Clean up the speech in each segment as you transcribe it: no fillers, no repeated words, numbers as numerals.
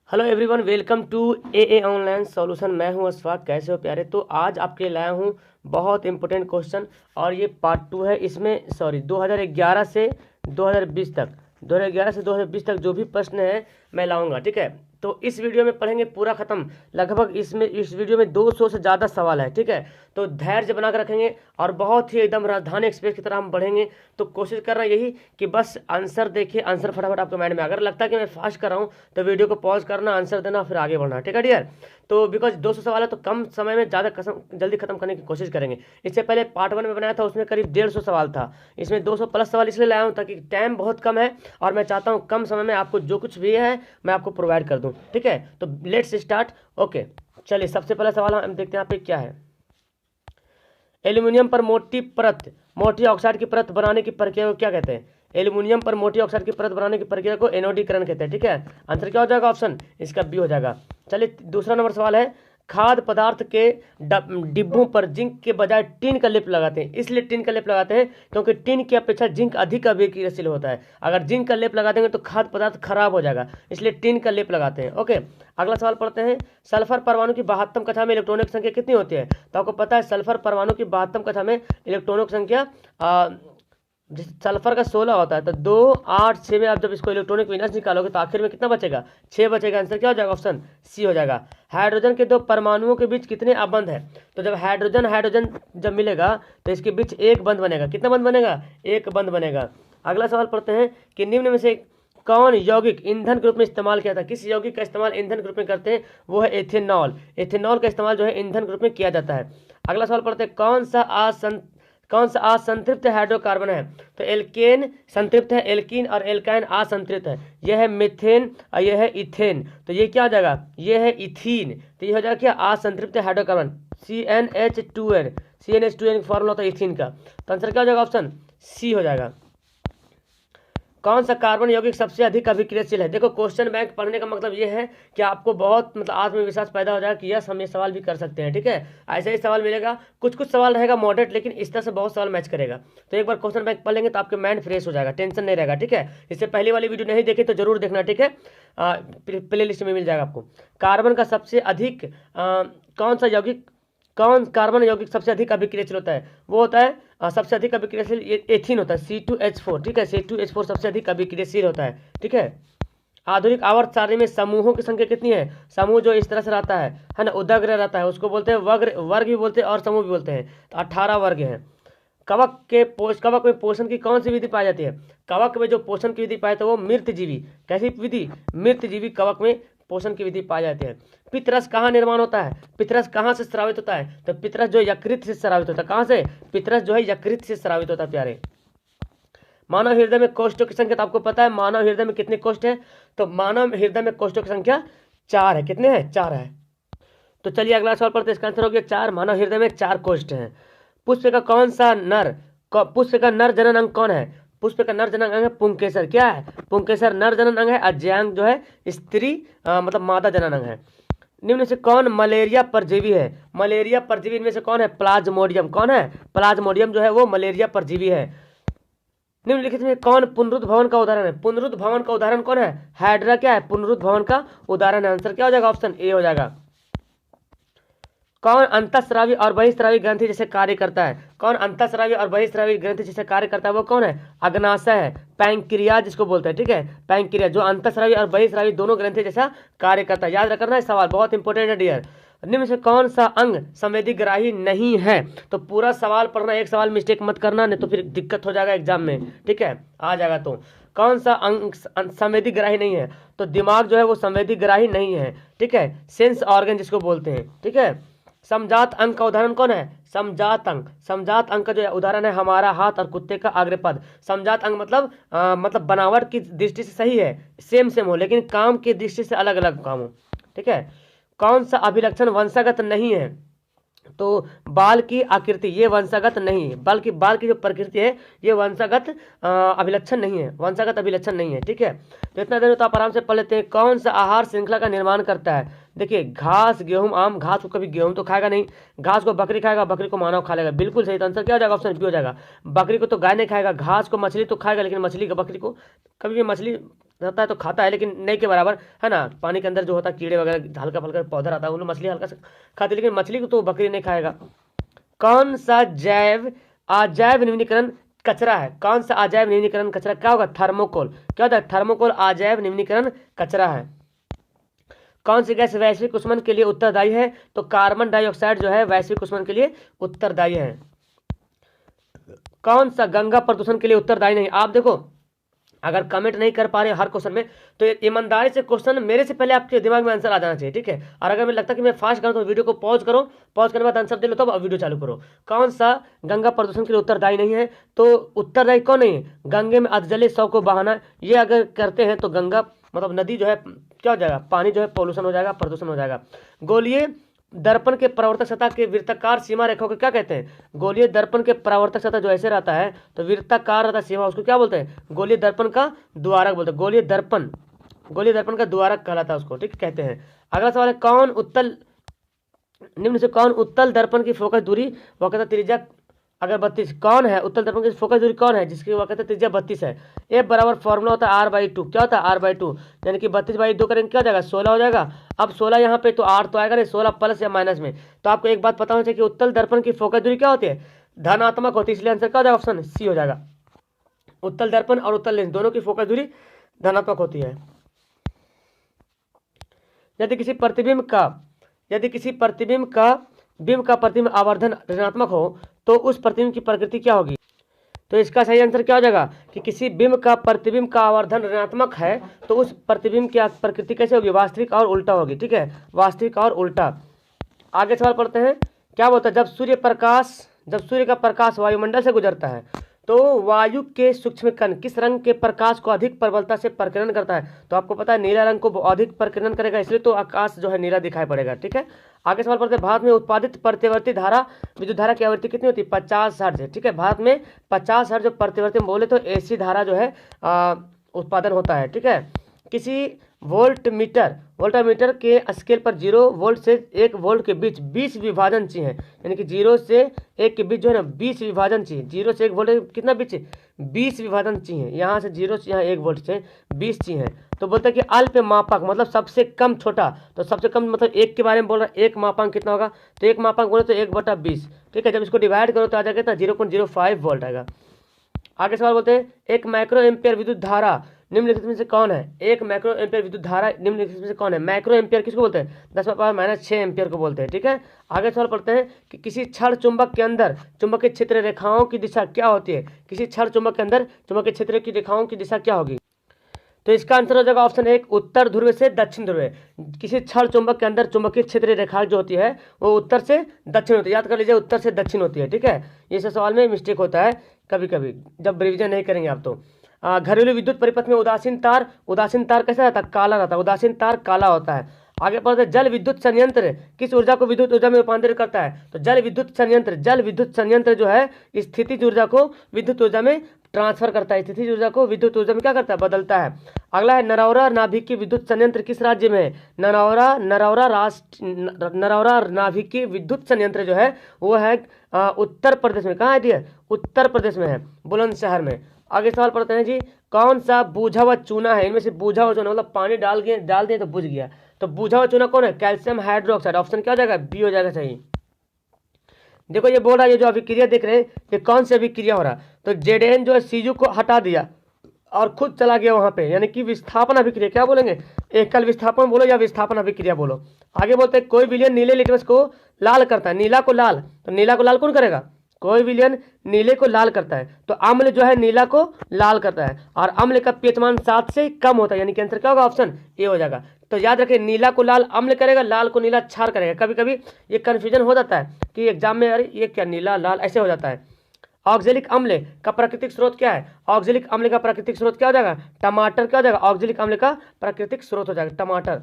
Hello everyone, welcome to a online solution. मैं हूं अशफाक। कैसे हो प्यारे? तो आज आपके लिए लाया हूं बहुत इंपॉर्टेंट क्वेश्चन और ये पार्ट 2 है। इसमें 2011 से 2020 तक 2011 से 2020 तक जो भी प्रश्न है मैं लाऊंगा। ठीक है, तो इस वीडियो में पढ़ेंगे पूरा खत्म। लगभग इस वीडियो में 200 से ज़्यादा सवाल है। ठीक है, तो धैर्य बना कर रखेंगे और बहुत ही एकदम राजधानी एक्सप्रेस की तरह हम बढ़ेंगे। तो कोशिश करना यही कि बस आंसर देखिए, आंसर फटाफट आपके माइंड में। अगर लगता है कि मैं फास्ट कर रहा हूँ तो वीडियो को पॉज करना, आंसर देना, फिर आगे बढ़ना। ठीक है डियर? तो बिकॉज 200 सवाल है तो कम समय में ज़्यादा जल्दी खत्म करने की कोशिश करेंगे। इससे पहले पार्ट 1 में बनाया था, उसमें करीब 150 सवाल था। इसमें 200 प्लस सवाल इसलिए लाया हूँ ताकि टाइम बहुत कम है और मैं चाहता हूँ कम समय में आपको जो कुछ भी है मैं आपको प्रोवाइड कर दूँ। ठीक है, तो लेट्स स्टार्ट। ओके, चलिए सबसे पहला सवाल हम देखते हैं यहाँ पे क्या है। एल्यूमिनियम पर मोटी ऑक्साइड की परत बनाने की प्रक्रिया को क्या कहते हैं? एल्यूमिनियम पर मोटी ऑक्साइड की परत बनाने की प्रक्रिया को एनोडीकरण कहते हैं। ठीक है, आंसर क्या हो जाएगा? ऑप्शन इसका बी हो जाएगा। चलिए दूसरा नंबर सवाल है, खाद्य पदार्थ के डिब्बों पर जिंक के बजाय टिन का लेप लगाते हैं। इसलिए टिन का लेप लगाते हैं क्योंकि टिन की अपेक्षा जिंक अधिक अभिक्रियाशील होता है। अगर जिंक का लेप लगा देंगे तो खाद्य पदार्थ खराब हो जाएगा, इसलिए टिन का लेप लगाते हैं। ओके, अगला सवाल पढ़ते हैं। सल्फर परमाणु की 72 कक्षा में इलेक्ट्रॉनों की संख्या कितनी होती है? तो आपको पता है सल्फर परमाणु की 72 कक्षा में इलेक्ट्रॉनों की संख्या जैसे सल्फर का 16 होता है तो 2, 8, 6 में आप जब इसको इलेक्ट्रॉनिक विन्यास निकालोगे तो आखिर में कितना बचेगा? 6 बचेगा। आंसर क्या हो जाएगा? ऑप्शन सी हो जाएगा। हाइड्रोजन के दो परमाणुओं के बीच कितने अबंध है? तो जब हाइड्रोजन जब मिलेगा तो इसके बीच एक बंध बनेगा। कितना बंध बनेगा? एक बंध बनेगा। अगला सवाल पढ़ते हैं कि निम्न में से कौन यौगिक ईंधन के रूप में इस्तेमाल किया था? किस यौगिक का इस्तेमाल ईंधन के रूप में करते हैं? वो है एथेनॉल। एथेनॉल का इस्तेमाल जो है ईंधन के रूप में किया जाता है। अगला सवाल पढ़ते हैं, कौन सा असंतृप्त हाइड्रोकार्बन है? तो एल्केन संतृप्त है, एल्कीन और एल्काइन असंतृप्त है। यह है मीथेन और यह है इथेन। तो ये क्या हो जाएगा? ये है इथीन। तो ये हो जाएगा क्या? असंतृप्त हाइड्रोकार्बन CnH2n। CnH2n फॉर्मूला होता है इथीन का। तो आंसर क्या हो जाएगा? ऑप्शन सी हो जाएगा। कौन सा कार्बन यौगिक सबसे अधिक अभिक्रियाशील है? देखो, क्वेश्चन बैंक पढ़ने का मतलब ये है कि आपको बहुत आत्मविश्वास पैदा हो जाएगा कि यस हम ये सवाल भी कर सकते हैं। ठीक है, ऐसा ही सवाल मिलेगा। कुछ सवाल रहेगा मॉडरेट, लेकिन इस तरह से बहुत सवाल मैच करेगा। तो एक बार क्वेश्चन बैंक पढ़ लेंगे तो आपके माइंड फ्रेश हो जाएगा, टेंशन नहीं रहेगा। ठीक है, इससे पहले वाली वीडियो नहीं देखी तो जरूर देखना। ठीक है, प्ले लिस्ट में मिल जाएगा आपको। कार्बन का सबसे अधिक कौन कार्बन यौगिक सबसे अधिक अभिक्रियाशील होता है? वो होता है सबसे अधिक अभिक्रियाशील एथीन होता है, C2H4। ठीक है, C2H4 सबसे अधिक अभिक्रियाशील होता है। ठीक है, आधुनिक आवर्त सारणी में समूहों की संख्या कितनी है? समूह जो इस तरह से रहता है ना, उदग्र रहता है, उसको बोलते हैं वर्ग भी बोलते हैं और समूह भी बोलते हैं। तो 18 वर्ग हैं। कवक में पोषण की कौन सी विधि पाई जाती है? कवक में जो पोषण की विधि पाई जाती है वो मृतजीवी। कैसी विधि? मृतजीवी कवक में पोषण की विधि पाई जाती है। पितरस कहाँ निर्माण होता है? पितरस कहाँ से स्रावित होता है? तो पितरस जो यकृत से स्रावित होता है। कहाँ से? पितरस जो है यकृत से स्रावित होता है प्यारे। मानव हृदय में कोष्ठों की संख्या, तो आपको पता है मानव हृदय में कितने कोष्ठ है? तो मानव हृदय में कोष्ठों की संख्या 4 है। कितने हैं? 4 है। तो चलिए अगला सवाल पढ़ते हैं। इसका आंसर हो गया 4। मानव हृदय में 4 कोष्ठ हैं। पुष्प का नर जनन अंग कौन है? पुष्प का नर जनन अंग है पुंकेसर। क्या है? पुंकेसर नर जनन अंग है, अज्यांग जो है स्त्री मतलब मादा जनन अंग है। निम्न से कौन मलेरिया परजीवी है? मलेरिया परजीवी इनमें से कौन है? प्लाज्मोडियम। कौन है? प्लाज्मोडियम जो है वो मलेरिया परजीवी है। निम्नलिखित में कौन पुनरुद्ध भवन का उदाहरण है? पुनरुद्ध भवन का उदाहरण कौन है? हाइड्रा क्या है? पुनरुद्ध भवन का उदाहरण है। आंसर क्या हो जाएगा? ऑप्शन ए हो जाएगा। कौन अंतःस्रावी और बहिस्रावी ग्रंथि जैसे कार्य करता है? कौन अंतःस्रावी और बहिस्रावी ग्रंथि जैसे कार्य करता है? वो कौन है? अग्नाशय है, पैंक्रियाज जिसको बोलते हैं। ठीक है, पैंक्रियाज जो अंतःस्रावी और बहिस्रावी दोनों ग्रंथि जैसा कार्य करता है। याद रखना है, सवाल बहुत इंपॉर्टेंट है डियर। निम्न से कौन सा अंग संवेदीग्राही नहीं है? तो पूरा सवाल पढ़ना, एक सवाल मिस्टेक मत करना, नहीं तो फिर दिक्कत हो जाएगा एग्जाम में। ठीक है, आ जाएगा। तो कौन सा अंग संवेदीग्राही नहीं है? तो दिमाग जो है वो संवेदीग्राही नहीं है। ठीक है, सेंस ऑर्गन जिसको बोलते हैं। ठीक है, समजात अंग का उदाहरण कौन है? समजात अंग का जो उदाहरण है हमारा हाथ और कुत्ते का अग्रपद। समजात अंग मतलब बनावट की दृष्टि से सही है, सेम हो, लेकिन काम की दृष्टि से अलग अलग काम हो। ठीक है, कौन सा अभिलक्षण वंशागत नहीं है? तो बाल की आकृति ये वंशागत नहीं है, बल्कि बाल की जो प्रकृति है ये वंशागत अभिलक्षण नहीं है, वंशागत अभिलक्षण नहीं है। ठीक है, तो इतना देर तो आप आराम से पढ़ लेते हैं। कौन सा आहार श्रृंखला का निर्माण करता है? देखिए, घास, गेहूं, आम। घास को कभी गेहूं तो खाएगा नहीं, घास को बकरी खाएगा, बकरी को मानव खा लेगा। बिल्कुल सही। तो आंसर क्या हो जाएगा? ऑप्शन बी हो जाएगा। बकरी को तो गाय नहीं खाएगा, घास को मछली तो खाएगा, लेकिन मछली को बकरी को कभी भी मछली रहता है तो खाता है, लेकिन नहीं के बराबर है ना। पानी के अंदर जो होता है कीड़े वगैरह हल्का फल्का पौधा रहता है, उन मछली हल्का सा खाती है, लेकिन मछली को तो बकरी नहीं खाएगा। कौन सा अजैव निम्नीकरण कचरा है? कौन सा अजैव निम्नीकरण कचरा क्या होगा? थर्मोकोल। क्या होता है? थर्मोकोल अजैव निम्नीकरण कचरा है। कौन सी गैस वैश्विक ऊष्मन के लिए उत्तरदायी है? तो कार्बन डाइऑक्साइड जो है वैश्विक ऊष्मन के लिए उत्तरदायी है। कौन सा गंगा प्रदूषण के लिए उत्तरदायी नहीं? आप देखो, अगर कमेंट नहीं कर पा रहे हर क्वेश्चन में, तो ईमानदारी से क्वेश्चन मेरे से पहले आपके दिमाग में आंसर आ जाना चाहिए, ठीक है। और अगर मुझे लगता है कि मैं फास्ट करूँ तो वीडियो को पॉज करो, पॉज करने के बाद आंसर दे लो, तब वीडियो चालू करो। कौन सा गंगा प्रदूषण के लिए उत्तरदायी नहीं है? तो उत्तरदायी कौन नहीं है? गंगे में अधजले शव को बहाना, ये अगर करते हैं तो गंगा मतलब नदी जो है क्या हो जाएगा? पानी जो है पॉल्यूशन हो जाएगा, प्रदूषण हो जाएगा। गोलीय दर्पण के परावर्तक सतह के वृत्ताकार सीमा रेखा को क्या कहते हैं? गोलीय दर्पण के परावर्तक सतह जो ऐसे रहता है तो वृत्ताकार रहता है सीमा, उसको क्या बोलते हैं? गोलीय दर्पण का द्वारक बोलते हैं। गोलीय दर्पण का द्वारक कहलाता है उसको, ठीक कहते हैं। अगला सवाल है, निम्न से कौन उत्तल दर्पण की फोकस दूरी वक्रता त्रिज्या अगर 32 कौन है? उत्तल दर्पण की फोकस दूरी कौन है जिसकी वक्रता त्रिज्या 32 है? ए बराबर फॉर्मूला होता है r/2। क्या होता है? r/2, यानी कि 32/2 करेंगे क्या हो जाएगा? 16 हो जाएगा। अब 16 यहाँ पे तो r तो आएगा नहीं, 16 प्लस या माइनस में। तो आपको एक बात पता होना चाहिए कि उत्तल दर्पण की फोकस दूरी क्या होती है? धनात्मक होती है, इसलिए आंसर क्या हो जाएगा? ऑप्शन सी हो जाएगा। उत्तल दर्पण और उत्तल लेंस दोनों की फोकस दूरी धनात्मक होती है। यदि किसी बिंब का प्रतिबिंब आवर्धन ऋणात्मक हो तो उस प्रतिबिंब की प्रकृति क्या होगी? तो इसका सही आंसर क्या हो जाएगा कि किसी बिंब का प्रतिबिंब का आवर्धन ऋणात्मक है तो उस प्रतिबिंब की प्रकृति कैसे होगी? वास्तविक और उल्टा होगी, ठीक है, वास्तविक और उल्टा। आगे सवाल पढ़ते हैं, क्या बोलता है? जब सूर्य का प्रकाश वायुमंडल से गुजरता है तो वायु के सूक्ष्म कण किस रंग के प्रकाश को अधिक प्रबलता से प्रकीर्णन करता है? तो आपको पता है नीला रंग को अधिक प्रकीर्णन करेगा, इसलिए तो आकाश जो है नीला दिखाई पड़ेगा, ठीक है। आगे सवाल पढ़ते हैं, भारत में उत्पादित प्रतिवर्ती धारा विद्युत धारा की आवृत्ति कितनी होती है? 50 हर्ट्ज, ठीक है। भारत में 50 हर्ट्ज प्रतिवर्ती बोले तो एसी धारा जो है उत्पादन होता है, ठीक है। किसी वोल्टमीटर के स्केल पर 0 वोल्ट से 1 वोल्ट के बीच 20 विभाजन चाहिए, यानी कि 0 से 1 के बीच जो है ना 20 विभाजन चाहिए। 0 से 1 वोल्ट कितना बीच? 20 विभाजन चाहिए। यहाँ से 0 से यहाँ 1 वोल्ट से 20 चाहिए। तो बोलते हैं कि अल्प मापांक मतलब सबसे कम छोटा, तो सबसे कम मतलब 1 के बारे में बोल रहा है। 1 मापांक कितना होगा? तो 1 मापांक बोले तो 1/20, ठीक है। जब इसको डिवाइड करो तो आ जाएगा 0.05 वोल्ट आएगा। आगे सवाल बोलते हैं, एक माइक्रो एम्पियर विद्युत धारा निम्नलिखित में से कौन है? एक माइक्रो एम्पियर विद्युत धारा निम्नलिखित में से कौन है? माइक्रो एम्पियर किसको बोलते हैं? 10⁻⁻6 एम्पियर को बोलते हैं, ठीक है। आगे सवाल पढ़ते हैं कि किसी क्षण चुंबक के अंदर चुंबकीय क्षेत्र रेखाओं की दिशा क्या होती है? किसी क्षण चुंबक के अंदर चुंबकीय क्षेत्र की रेखाओं की दिशा क्या होगी? तो इसका आंसर हो जाएगा ऑप्शन 1 उत्तर ध्रुव से दक्षिण ध्रुव। किसी क्षण चुंबक के अंदर चुंबकीय क्षेत्र रेखा जो होती है वो उत्तर से दक्षिण होती है, याद कर लीजिए, उत्तर से दक्षिण होती है, ठीक है। ये सब सवाल में मिस्टेक होता है कभी कभी जब रिविजन नहीं करेंगे आप तो। घरेलू विद्युत परिपथ में उदासीन तार कैसा रहता है? काला रहता है, उदासीन तार काला होता है। आगे पढ़ते हैं, जल विद्युत संयंत्र किस ऊर्जा को विद्युत ऊर्जा में रूपांतरित करता है? तो जल विद्युत संयंत्र जो है स्थितिज ऊर्जा को विद्युत ऊर्जा में ट्रांसफर करता है, स्थितिज ऊर्जा को विद्युत ऊर्जा में क्या करता है? बदलता है। अगला है, नरौरा नाभिकीय विद्युत संयंत्र किस राज्य में है? नरौरा नाभिकीय विद्युत संयंत्र जो है वो है उत्तर प्रदेश में। कहाँ है ये? उत्तर प्रदेश में है, बुलंदशहर में। आगे सवाल पढ़ते हैं जी, कौन सा बूझा हुआ चूना है? इनमें से बूझा हुआ चूना मतलब पानी डाल दिए तो बुझ गया, तो बूझा हुआ चूना कौन है? Calcium hydroxide. ऑप्शन क्या हो जाएगा? बी हो जाएगा सही। देखो ये बोल रहा है, ये जो अभिक्रिया देख रहे हैं ये कौन सी अभिक्रिया हो रहा है? तो जेडेन जो है सीजू को हटा दिया और खुद चला गया वहां पे, यानी कि विस्थापन अभिक्रिया। क्या बोलेंगे? एकल विस्थापन बोलो या विस्थापन अभिक्रिया बोलो। आगे बोलते हैं, कोई विलयन नीले लिटमस को लाल करता है। नीला को लाल, तो नीला को लाल कौन करेगा? कोई विलयन नीले को लाल करता है, तो अम्ल जो है नीला को लाल करता है, और अम्ल का पीएच मान 7 से कम होता है, यानी कि आंसर क्या होगा? ऑप्शन ए हो जाएगा। तो याद रखें, नीला को लाल अम्ल करेगा, लाल को नीला क्षार करेगा। कभी कभी ये कन्फ्यूजन हो जाता है कि एग्जाम में अरे ये क्या नीला लाल ऐसे हो जाता है। ऑक्जेलिक अम्ल का प्राकृतिक स्रोत क्या है? ऑक्जेलिक अम्ल का प्राकृतिक स्रोत क्या हो जाएगा? टमाटर। क्या हो जाएगा? ऑक्जेलिक अम्ल का प्राकृतिक स्रोत हो जाएगा टमाटर।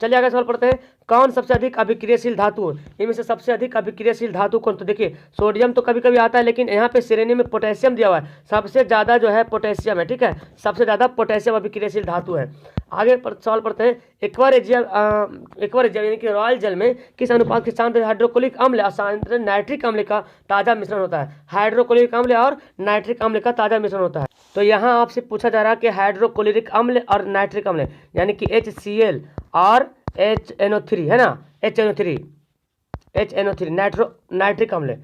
चलिए आगे सवाल पढ़ते हैं। कौन सबसे अधिक अभिक्रियाशील धातु है? इनमें से सबसे अधिक अभिक्रियाशील धातु कौन? तो देखिए सोडियम तो कभी कभी आता है, लेकिन यहाँ पे श्रेणी में पोटेशियम दिया हुआ है, सबसे ज़्यादा जो है पोटेशियम है, ठीक है, सबसे ज़्यादा पोटेशियम अभिक्रियाशील धातु है। आगे सवाल पढ़ते हैं। एक्वारियम यानी कि रॉयल जल में किस अनुपात के साथ हाइड्रोक्लोरिक अम्ल और साथ नाइट्रिक अम्ल का ताज़ा मिश्रण होता है? हाइड्रोक्लोरिक अम्ल और नाइट्रिक अम्ल का ताज़ा मिश्रण होता है। तो यहाँ आपसे पूछा जा रहा है कि हाइड्रोक्लोरिक अम्ल और नाइट्रिक अम्ल यानी कि HCl और HNO3 है ना, HNO3 नाइट्रिक अम्ल।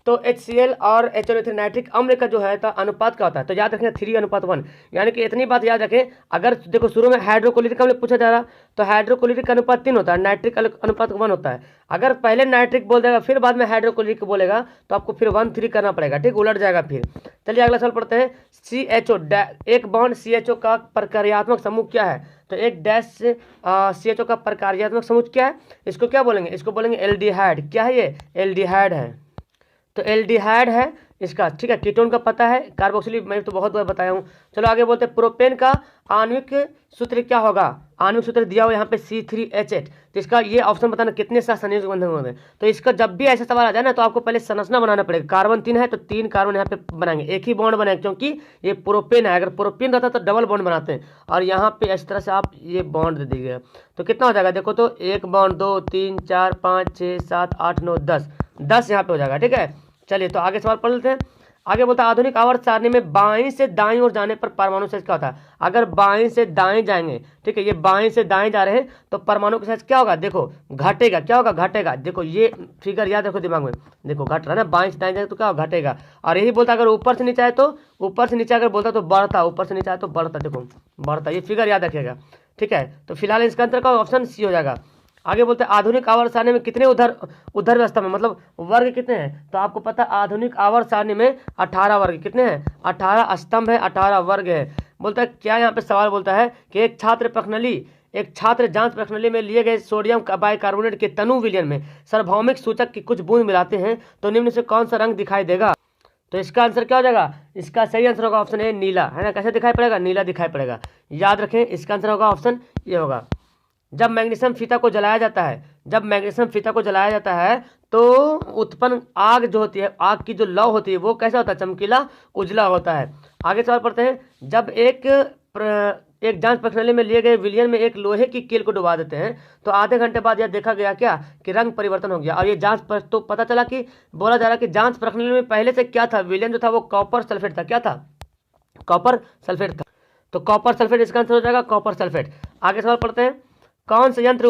तो HCl और HNO3 नाइट्रिक अम्ल का जो है तो अनुपात क्या होता है? तो याद रखें 3:1, यानी कि इतनी बात याद रखें। अगर देखो शुरू में हाइड्रोक्लोरिक अम्ल पूछा जा रहा तो हाइड्रोक्लोरिक का अनुपात 3 होता है, नाइट्रिक अनुपात 1 होता है। अगर पहले नाइट्रिक बोल देगा फिर बाद में हाइड्रोक्लोरिक बोलेगा तो आपको फिर 1:3 करना पड़ेगा, ठीक, उलट जाएगा फिर। चलिए अगला सवाल पढ़ते हैं। CHO एक बॉन्ड CHO का प्रकार्यात्मक समूह क्या है? तो एक डैश CHO का प्रकार्यात्मक समूह क्या है? इसको क्या बोलेंगे? इसको बोलेंगे एल्डिहाइड। क्या है ये? एल्डिहाइड है। तो एल्डिहाइड है इसका, ठीक है। कीटोन का पता है, कार्बोक्सिलिक मैं तो बहुत बार बताया हूँ। चलो आगे बोलते हैं। प्रोपेन का आणविक सूत्र क्या होगा? आणविक सूत्र दिया हुआ यहाँ पे C3H8। तो इसका ये ऑप्शन बताना कितने साथ संयोजक बंधन होंगे। तो इसका जब भी ऐसा सवाल आ जाए ना तो आपको पहले संरचना बनाना पड़ेगा। कार्बन 3 है तो 3 कार्बन यहाँ पे बनाएंगे, एक ही बॉन्ड बनाएंगे क्योंकि ये प्रोपेन है। अगर प्रोपेन रहता तो डबल बॉन्ड बनाते हैं, और यहाँ पे इस तरह से आप ये बॉन्ड दे दीजिएगा। तो कितना हो जाएगा देखो तो 1 बॉन्ड 2 3 4 5 6 7 8 9 10 यहाँ पे हो जाएगा, ठीक है। चलिए तो आगे सवाल पढ़ लेते हैं। आगे बोलता है आधुनिक आवर्त सारणी में बाईं से दाईं ओर जाने पर परमाणु साइज क्या होता है? अगर बाईं से दाएं जाएंगे, ठीक है, ये बाईं से दाएं जा रहे हैं तो परमाणु का साइज क्या होगा? देखो घटेगा। क्या होगा? घटेगा। देखो ये फिगर याद रखो दिमाग में, देखो घट रहा है ना, बाईं से दाएं जाएंगे तो क्या होगा? घटेगा। और यही बोलता अगर ऊपर से नीचे आए तो ऊपर से नीचे अगर बोलता तो बढ़ता, ऊपर से नीचे आए तो बढ़ता, देखो बढ़ता। ये फिगर याद रखिएगा, ठीक है। तो फिलहाल इसका आंसर का ऑप्शन C हो जाएगा। आगे बोलते हैं आधुनिक आवर्त सारणी में कितने उधर व्यवस्था में मतलब वर्ग कितने हैं? तो आपको पता आधुनिक आवर्त सारणी में 18 वर्ग कितने हैं? 18 स्तंभ है, 18 वर्ग है। बोलता है क्या यहाँ पे सवाल बोलता है कि एक छात्र जांच प्रश्नावली में लिए गए सोडियम बाइकार्बोनेट के तनु विलयन में सार्वभौमिक सूचक की कुछ बूंद मिलाते हैं तो निम्न से कौन सा रंग दिखाई देगा? तो इसका आंसर क्या हो जाएगा? इसका सही आंसर होगा ऑप्शन ए नीला, है ना। कैसे दिखाई पड़ेगा? नीला दिखाई पड़ेगा। याद रखें इसका आंसर होगा ऑप्शन ये होगा। जब मैग्नीशियम फीता को जलाया जाता है तो उत्पन्न आग जो होती है, आग की जो लौ होती है वो कैसा होता है? चमकीला उजला होता है। आगे सवाल पढ़ते हैं। जब एक जांच प्रश्नावली में लिए गए विलयन में एक लोहे की कील को डुबा देते हैं तो आधे घंटे बाद यह देखा गया क्या कि रंग परिवर्तन हो गया। और ये जांच पर तो पता चला कि बोला जा रहा है कि जांच प्रश्नावली में पहले से क्या था? विलयन जो था वो कॉपर सल्फेट था। क्या था? कॉपर सल्फेट था। तो कॉपर सल्फेट इसका आंसर हो जाएगा, कॉपर सल्फेट। आगे सवाल पढ़ते हैं। कौन सा यंत्र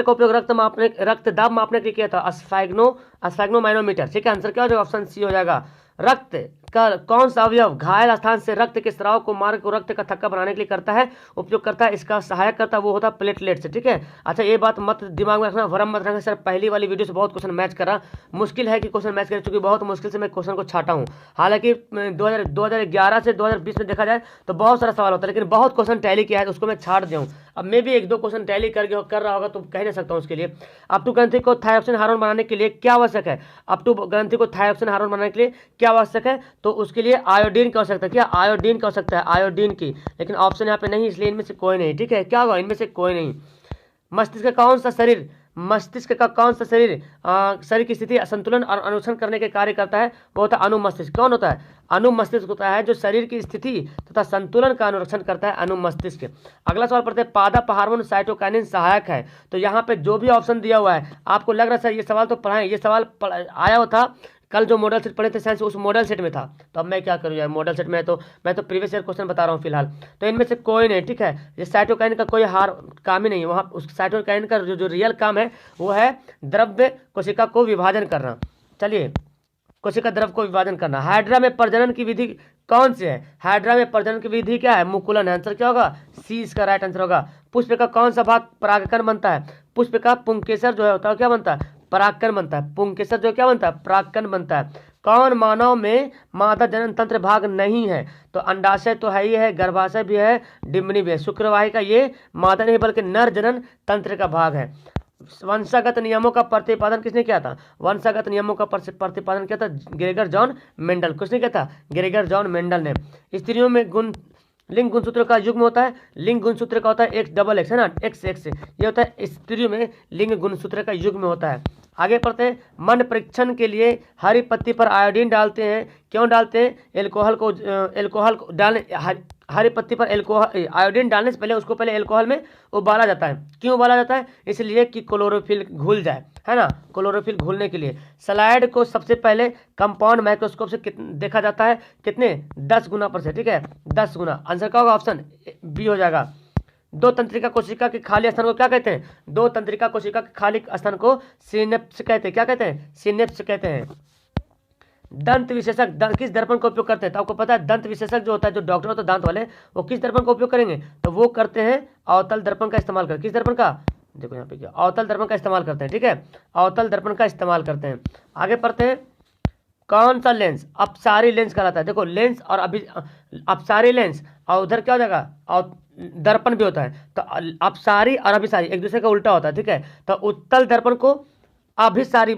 का उपयोग रक्त दाब मापने के लिए किया था? स्फैग्नोमाइनोमीटर, ठीक है। आंसर क्या हो जाएगा? ऑप्शन C हो जाएगा। रक्त का कौन सा अवयव घायल स्थान से रक्त के स्राव को मार्ग को रक्त का थक्का बनाने के लिए करता है, उपयोग करता है? इसका सहायक करता है वो होता है प्लेटलेट से, ठीक है। अच्छा ये बात मत दिमाग में रखना, भ्रम मत रखना। सर पहली वाली वीडियो से बहुत क्वेश्चन मैच करा, मुश्किल है कि क्वेश्चन मैच करे चूंकि बहुत मुश्किल से मैं क्वेश्चन को छाटा हूँ। हालांकि 2011 से 2020 में देखा जाए तो बहुत सारा सवाल होता है, लेकिन बहुत क्वेश्चन टैली किया है तो उसको मैं छाट दिया हूँ। अब मैं भी 1-2 क्वेश्चन टैली कर रहा होगा तो कह नहीं सकता हूँ उसके लिए। अपटू ग्रंथि को थायरोक्सिन हार्मोन बनाने के लिए क्या आवश्यक है? अपटू ग्रंथि को थायरोक्सिन हार्मोन बनाने के लिए क्या आवश्यक है? तो उसके लिए आयोडीन की आवश्यकता है। क्या? आयोडीन की आवश्यकता है, आयोडीन की। लेकिन ऑप्शन यहाँ पे नहीं, इसलिए इनमें से कोई नहीं, ठीक है। क्या होगा? इनमें से कोई नहीं। मस्तिष्क का कौन सा शरीर शरीर की स्थिति संतुलन और अनुसरण करने के कार्य करता है? वो होता है अनुमस्तिष्क। कौन होता है? अनुमस्तिष्क होता है जो शरीर की स्थिति तथा संतुलन का अनुरक्षण करता है, अनुमस्तिष्क। अगला सवाल पढ़ते हैं। पादप हार्मोन साइटोकाइनिन सहायक है। तो यहाँ पे जो भी ऑप्शन दिया हुआ है आपको लग रहा है सर ये सवाल तो पढ़ाएं, ये सवाल आया हुआ था कल जो मॉडल सेट पढ़े थे साइंस, उस मॉडल सेट में था। तो अब मैं क्या करूँ यार, मॉडल सेट में तो मैं तो प्रीवियस ईयर क्वेश्चन बता रहा हूँ फिलहाल। तो इनमें से कोई नहीं, ठीक है। ये साइटोकाइन का कोई काम ही नहीं है वहाँ। उस साइटोकाइन का जो रियल काम है वो है द्रव्य कोशिका को विभाजन करना। चलिए, कोशिका द्रव को विभाजन करना। हाइड्रा में प्रजनन की विधि कौन सी है? हाइड्रा में प्रजनन की विधि क्या है? मुकुलन। आंसर क्या होगा? C इसका राइट आंसर होगा। पुष्प का कौन सा भाग परागकण बनता है? पुष्प का पुंकेसर जो है होता है क्या बनता है? परागकण बनता है। पुंकेसर जो क्या बनता है? परागकण बनता है। कौन मानव में मादा जनन तंत्र भाग नहीं है? तो अंडाशय तो है ही है, गर्भाशय भी है, डिंबनी भी है। शुक्रवाहिका ये मादा नहीं बल्कि नर जनन तंत्र का भाग है। वंशागत नियमों का प्रतिपादन किसने किया था? वंशागत नियमों का प्रतिपादन किया था ग्रेगर जॉन मेंडल। किसने किया था? ग्रेगर जॉन मेंडल ने। स्त्रियों में गुण लिंग गुणसूत्र का युग्म होता है, लिंग गुणसूत्र का होता है एक्स डबल एक्स, है ना, एक्स एक्स, ये होता है स्त्रियों में लिंग गुणसूत्र का युग्म होता है। आगे पढ़ते हैं, मन परीक्षण के लिए हरी पत्ती पर आयोडीन डालते हैं, क्यों डालते हैं? एल्कोहल को डालने, हरी पत्ती पर एल्कोहल आयोडीन डालने से पहले उसको पहले एल्कोहल में उबाला जाता है। क्यों उबाला जाता है? इसलिए कि क्लोरोफिल घुल जाए, है ना, क्लोरोफिल घुलने के लिए। सलाइड को सबसे पहले कंपाउंड माइक्रोस्कोप से देखा जाता है, कितने? 10 गुना पर से, ठीक है, 10 गुना। आंसर क्या होगा? ऑप्शन बी हो जाएगा। दो तंत्रिका कोशिका के खाली स्थान को क्या कहते हैं? दो तंत्रिका कोशिका के खाली स्थान को सिनेप्स कहते हैं। क्या कहते हैं? सिनेप्स कहते हैं। दंत विशेषज्ञ किस दर्पण का उपयोग करते हैं? तो आपको पता है दंत विशेषज्ञ जो होता है, जो डॉक्टर होता है दांत वाले, वो किस दर्पण का उपयोग करेंगे? तो वो करते हैं अवतल दर्पण का इस्तेमाल कर। किस दर्पण का? देखो यहाँ पे क्या, अवतल दर्पण का इस्तेमाल करते हैं, ठीक है, अवतल दर्पण का इस्तेमाल करते हैं। आगे पढ़ते हैं, कौन सा लेंस अपसारी लेंस कहलाता है? देखो लेंस और अपसारी लेंस, और उधर क्या हो जाएगा? और दर्पण भी होता है। तो अपसारी और अभिसारी एक दूसरे का उल्टा होता है, ठीक है। तो उत्तल दर्पण को अभिसारी,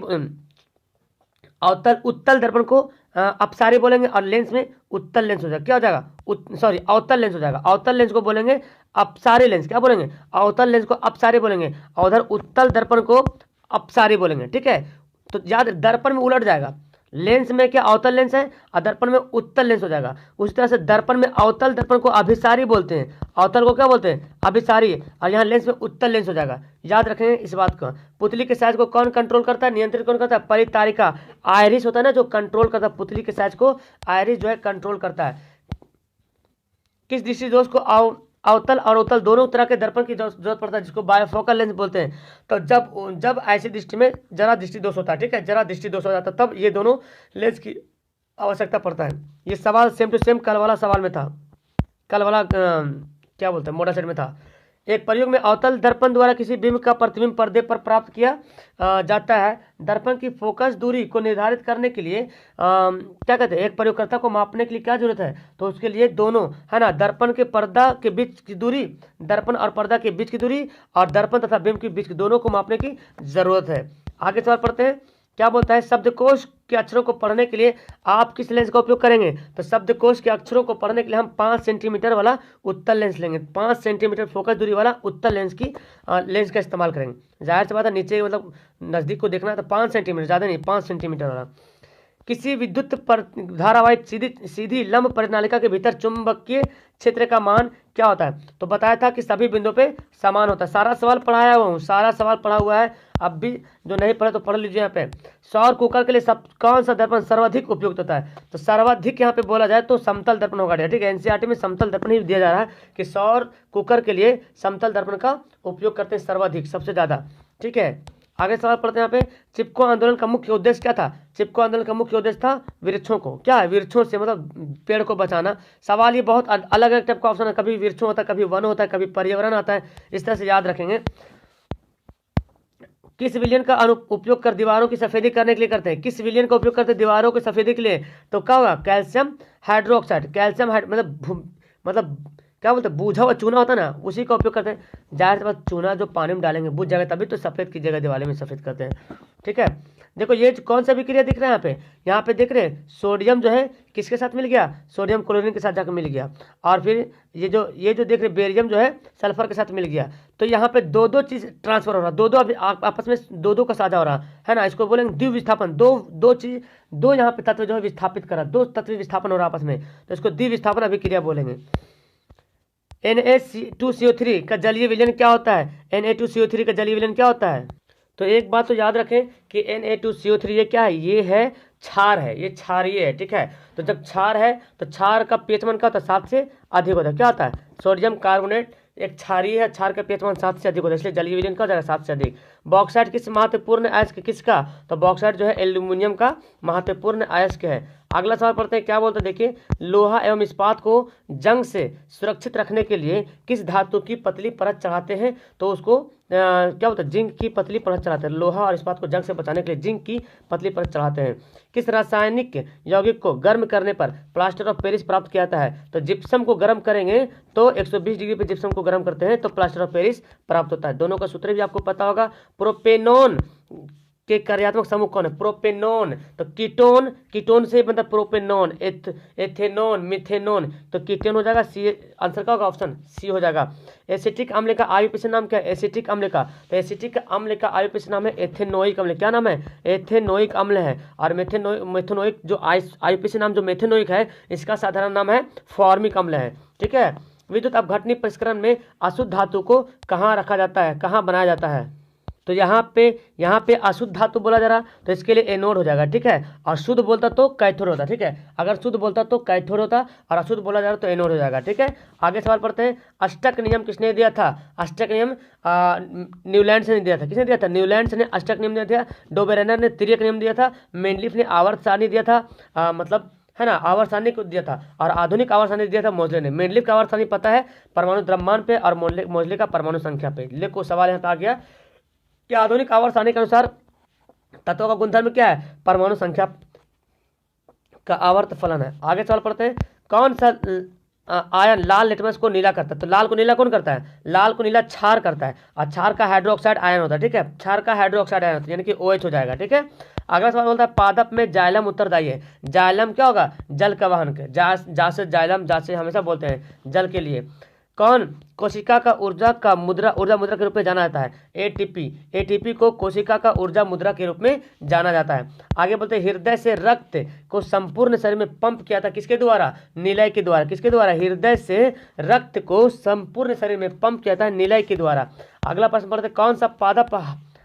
उत्तल दर्पण को अपसारी बोलेंगे, और लेंस में उत्तल लेंस हो जाएगा। क्या हो जाएगा? सॉरी, अवतल लेंस हो जाएगा। अवतल लेंस को बोलेंगे अपसारी लेंस, क्या बोलेंगे? अवतल लेंस को अपसारी बोलेंगे, और उधर उत्तल दर्पण को अपसारी बोलेंगे, ठीक है। तो याद, दर्पण में उलट जाएगा, लेंस में क्या अवतल लेंस है और दर्पण में उत्तल लेंस हो जाएगा। उसी तरह से दर्पण में अवतल दर्पण को अभिसारी बोलते हैं, अवतल को क्या बोलते हैं? अभिसारी, और यहाँ लेंस में उत्तल लेंस हो जाएगा। याद रखेंगे इस बात को। पुतली के साइज को कौन कंट्रोल करता है? नियंत्रित कौन करता है? परितारिका, आयरिस होता है ना जो कंट्रोल करता है पुतली के साइज को, आयरिस जो है कंट्रोल करता है। किस दृष्टि दोष को अवतल और उत्तल दोनों तरह के दर्पण की जरूरत पड़ता है, जिसको बायोफोकल लेंस बोलते हैं। तो जब ऐसी दृष्टि में जरा दृष्टि दोष होता है, ठीक है, जरा दृष्टि दोष हो जाता है, तब ये दोनों लेंस की आवश्यकता पड़ता है। ये सवाल सेम टू सेम कल वाला सवाल में था, कल वाला क्या बोलते हैं, मॉडल सेट में था। एक प्रयोग में अवतल दर्पण द्वारा किसी बिंब का प्रतिबिंब पर्दे पर प्राप्त किया जाता है। दर्पण की फोकस दूरी को निर्धारित करने के लिए क्या कहते हैं? एक प्रयोगकर्ता को मापने के लिए क्या जरूरत है? तो उसके लिए दोनों, है ना, दर्पण के पर्दा के बीच की दूरी, दर्पण और पर्दा के बीच की दूरी, और दर्पण तथा बिंब के बीच की दोनों को मापने की जरूरत है। आगे सवाल पढ़ते हैं, क्या बोलता है? शब्दकोश के अक्षरों को पढ़ने के लिए आप किस लेंस का उपयोग करेंगे? तो शब्दकोश के अक्षरों को पढ़ने के लिए हम 5 सेंटीमीटर वाला उत्तल लेंस लेंगे, 5 सेंटीमीटर फोकस दूरी वाला उत्तल लेंस का इस्तेमाल करेंगे। जाहिर सी बात है, नीचे मतलब नज़दीक को देखना है तो 5 सेंटीमीटर, ज़्यादा नहीं, 5 सेंटीमीटर वाला। किसी विद्युत पर धारावाहिक सीधी लंब परिनालिका के भीतर चुंबकीय क्षेत्र का मान क्या होता है? तो बताया था कि सभी बिंदुओं पे समान होता है। सारा सवाल पढ़ाया हुआ हूँ, सारा सवाल पढ़ा हुआ है, अब भी जो नहीं पढ़े तो पढ़ लीजिए। यहाँ पे सौर कुकर के लिए कौन सा दर्पण सर्वाधिक उपयुक्त होता है? तो सर्वाधिक यहाँ पे बोला जाए तो समतल दर्पण होगा, ठीक है। एनसीईआरटी में समतल दर्पण ही दिया जा रहा है कि सौर कुकर के लिए समतल दर्पण का उपयोग करते हैं सर्वाधिक, सबसे ज़्यादा, ठीक है। आगे सवाल पढ़ते हैं यहाँ पे, चिपको आंदोलन का मुख्य उद्देश्य क्या था? चिपको आंदोलन का मुख्य उद्देश्य था वृक्षों को, क्या है, वृक्षों से मतलब पेड़ को बचाना। सवाल ये बहुत अलग अलग टाइप का ऑप्शन है, कभी वृक्षों होता है, कभी वन होता है, कभी पर्यावरण आता है, इस तरह से याद रखेंगे। किस विलयन का उपयोग कर दीवारों की सफेदी करने के लिए करते हैं? किस विलयन का उपयोग करते हैं दीवारों की सफेदी के लिए? तो क्या होगा? कैल्शियम हाइड्रोक्साइड, मतलब क्या बोलते हैं, बूझा हुआ चूना होता है ना, उसी का उपयोग करते हैं। जाहिर सी बात, चूना जो पानी में डालेंगे बुझ जाएगा, तभी तो सफेद की जगह दिवाली में सफेद करते हैं, ठीक है। देखो ये कौन सा विक्रिया दिख रहा है यहाँ पे देख रहे हैं, सोडियम जो है किसके साथ मिल गया? सोडियम क्लोरीन के साथ जाकर मिल गया, और फिर ये जो देख रहे बेरियम जो है सल्फर के साथ मिल गया। तो यहाँ पे दो चीज ट्रांसफर हो रहा है, दो आपस में दो का साझा हो रहा है ना, इसको बोलेंगे द्विविस्थापन। दो यहाँ पे तत्व जो है विस्थापित कर रहा है, दो तत्व विस्थापन हो रहा है आपस में, तो इसको द्विविस्थापन अभिक्रिया बोलेंगे। Na2CO3 का जलीय विलयन क्या होता है? Na2CO3 का जलीय विलयन क्या होता है? तो एक बात तो याद रखें कि Na2CO3 ये क्या है? ये है क्षार है, ये क्षारीय है, ठीक है। तो जब क्षार है तो क्षार का pH मान क्या होता है? 7 से अधिक होता है। क्या होता है? सोडियम कार्बोनेट एक क्षारीय है, क्षार का pH मान 7 से अधिक होता है, इसलिए जलीय विलयन क्या हो जाएगा? 7 से अधिक। बॉक्साइट किस महत्वपूर्ण अयस्क किसका? तो बॉक्साइट जो है एल्यूमिनियम का महत्वपूर्ण अयस्क है। अगला सवाल पढ़ते हैं, क्या बोलते हैं देखिए, लोहा एवं इस्पात को जंग से सुरक्षित रखने के लिए किस धातु की पतली परत चढ़ाते हैं? तो उसको क्या बोलते हैं? जिंक की पतली परत चढ़ाते हैं। लोहा और इस्पात को जंग से बचाने के लिए जिंक की पतली परत चढ़ाते हैं। किस रासायनिक यौगिक को गर्म करने पर प्लास्टर ऑफ पेरिस प्राप्त किया जाता है? तो जिप्सम को गर्म करेंगे तो 120 डिग्री पे जिप्सम को गर्म करते हैं तो प्लास्टर ऑफ पेरिस प्राप्त होता है। दोनों का सूत्र भी आपको पता होगा। प्रोपेनॉन के कार्यात्मक समूह कौन है? प्रोपेनोन। तो कीटोन, कीटोन से मतलब प्रोपेनोन, एथेनोन, मिथेनोन, तो कीटोन हो जाएगा सी। आंसर का होगा ऑप्शन सी हो जाएगा। एसिटिक अम्ल का आयुर्वेद नाम क्या है? एसिटिक अम्ल का, तो एसिटिक अम्ल का आयुर्वेद नाम है एथेनोइक अम्ल। क्या नाम है? एथेनोइक अम्ल है। और मेथेनोइक जो आयुर्वेद नाम जो मेथेनोइक है, इसका साधारण नाम है फॉर्मिक अम्ल है। ठीक है। विद्युत अपघटनी परिष्करण में अशुद्ध धातु को कहाँ रखा जाता है, कहाँ बनाया जाता है? तो यहाँ पे अशुद्ध धातु बोला जा रहा, तो इसके लिए एनोड हो जाएगा। ठीक है। और शुद्ध बोलता तो कैथोड होता। ठीक है। अगर शुद्ध बोलता तो कैथोड होता, और अशुद्ध बोला जा रहा तो एनोड हो जाएगा। ठीक है। आगे सवाल पढ़ते हैं। अष्टक नियम किसने दिया था? अष्टक नियम न्यूलैंड ने दिया था। किसने दिया था? न्यूलैंड ने अष्टक नियम दिया था। डोबेरेनर ने तिर्यक नियम दिया था। मेंडलीफ ने आवर्त सारणी दिया था, मतलब है ना, आवर्त सारणी को दिया था। और आधुनिक आवर्त सारणी दिया था मोजले ने। मेंडलीफ का आवर्त सारणी पता है परमाणु द्रव्यमान पे, और मोजले का परमाणु संख्या पे। देखो सवाल यहाँ पे आ गया कि आधुनिक आवर्त सारणी के अनुसार तत्वों का गुणधर्म क्या है? परमाणु संख्या का आवर्त फलन है। आगे सवाल पढ़ते हैं। कौन सा आयन लाल लिटमस को नीला करता है? तो लाल को नीला कौन करता है? लाल को नीला क्षार करता है, और क्षार का हाइड्रोक्साइड आयन होता है। ठीक है। क्षार का हाइड्रोक्साइड आयन होता है, यानी कि OH हो जाएगा। ठीक है। अगला सवाल बोलता है पादप में जाइलम उत्तरदायी है। जाइलम क्या होगा? जल का वाहन के, जा से जाइलम, जा से हमेशा बोलते हैं जल के लिए। कौन कोशिका का ऊर्जा मुद्रा के रूप में जाना जाता है? एटीपी को कोशिका का ऊर्जा मुद्रा के रूप में जाना जाता है। आगे बोलते हैं हृदय से रक्त को संपूर्ण शरीर में पंप किया था किसके द्वारा? निलय के द्वारा। किसके द्वारा? हृदय से रक्त को संपूर्ण शरीर में पंप किया था निलय के द्वारा। अगला प्रश्न पढ़ते हैं। कौन सा पादप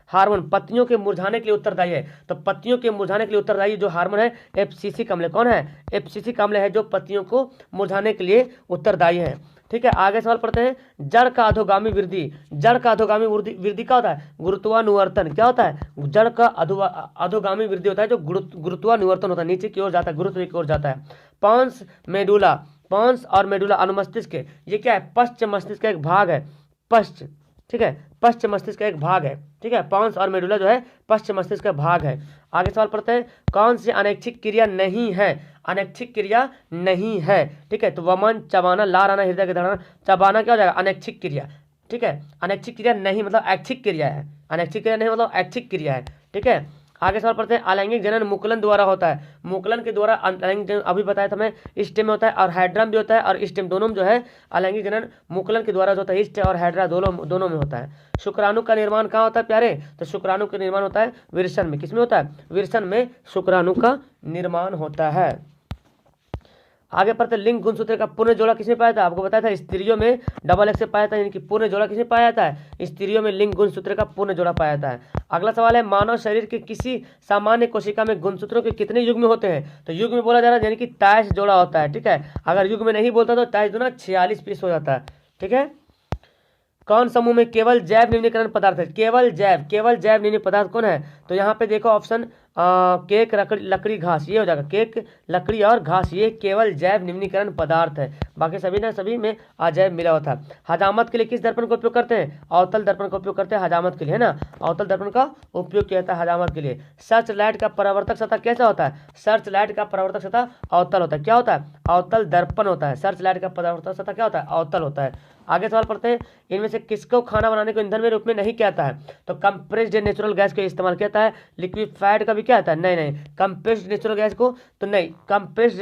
हार्मोन पत्तियों के मुरझाने के लिए उत्तरदायी है? तो पत्तियों के मुरझाने के लिए उत्तरदायी जो हार्मोन है एब्सिसिक अम्ल। कौन है? एब्सिसिक अम्ल है जो पत्तियों को मुरझाने के लिए उत्तरदायी है। ठीक है। आगे सवाल पढ़ते हैं। जड़ का अधोगामी वृद्धि, जड़ का अधोगामी वृद्धि क्या होता है? गुरुत्वानुवर्तन। क्या होता है? जड़ का अधोगामी वृद्धि होता है जो गुरुत्वानुवर्तन होता है, नीचे की ओर जाता है, गुरुत्व की ओर जाता है। पांस मेडुला, पांस और मेडुला अनुमस्तिष्क, ये क्या है? पश्च मस्तिष्क का एक भाग है। पश्च, ठीक है, पश्च मस्तिष्क का एक भाग है। ठीक है। पांस और मेडुला जो है पश्च मस्तिष्क का भाग है। आगे सवाल पढ़ते हैं। कौन सी अनैच्छिक क्रिया नहीं है? अनैच्छिक क्रिया नहीं है। ठीक है। तो वमन, चबाना, लार आना, हृदय के धड़कन, चबाना क्या हो जाएगा? अनैच्छिक क्रिया। ठीक है। अनैच्छिक क्रिया नहीं मतलब ऐच्छिक क्रिया है। अनैच्छिक क्रिया नहीं मतलब ऐच्छिक क्रिया है। ठीक है। आगे सवाल पढ़ते हैं। अलैंगिक जनन मुकुलन द्वारा होता है। मुकुलन के द्वारा अलैंगिक जनन अभी बताया था मैं, स्टेम में होता है और हाइड्रा भी होता है, और स्टेम दोनों में जो है अलैंगिक जनन मुकुलन के द्वारा जो होता है, ईस्ट और हाइड्रा दोनों में होता है। शुक्राणु का निर्माण कहाँ होता है प्यारे? तो शुक्राणु का निर्माण होता है विरसन में। किसमें होता है? विरसन में शुक्राणु का निर्माण होता है। आगे पढ़ते लिंग गुणसूत्र का पूर्ण जोड़ा किसमें पाया था? आपको बताया था स्त्रियों में डबल एक्स से पाया था, यानी कि पूर्ण जोड़ा किसमें पाया जाता है? स्त्रियों में लिंग गुणसूत्र का पूर्ण जोड़ा पाया जाता है। अगला सवाल है मानव शरीर के किसी सामान्य कोशिका में गुणसूत्रों के कितने युग्म होते हैं? तो युग्म में बोला जा रहा है यानी कि 23 जोड़ा होता है। ठीक है। अगर युग्म में नहीं बोलता तो 23 दूना 46 पीस हो जाता है। ठीक है। कौन समूह में केवल जैव निम्नीकरण पदार्थ है? केवल जैव निम्नीकरण पदार्थ कौन है? तो यहाँ पे देखो ऑप्शन केक, लकड़ी, घास, ये हो जाएगा। केक, लकड़ी और घास ये केवल जैव निम्नीकरण पदार्थ है। बाकी सभी में अजैव मिला हुआ था। हजामत के लिए किस दर्पण का उपयोग करते हैं? अवतल दर्पण का उपयोग करते हैं हजामत के लिए, है ना। अवतल दर्पण का उपयोग किया जाता है हजामत के लिए। सर्च लाइट का परावर्तक सतह कैसा होता है? सर्च लाइट का परावर्तक सतह अवतल होता है। क्या होता है? अवतल दर्पण होता है। सर्च लाइट का परावर्तक सतह क्या होता है? अवतल होता है। आगे सवाल पढ़ते हैं। इनमें से किसको खाना बनाने को ईंधन में रूप में नहीं किया जाता है? तो कंप्रेस्ड नेचुरल गैस का इस्तेमाल किया जाता है। लिक्विफाइड का भी क्या आता है? नहीं, कंप्रेस्ड नेचुरल गैस को तो नहीं, कंप्रेस्ड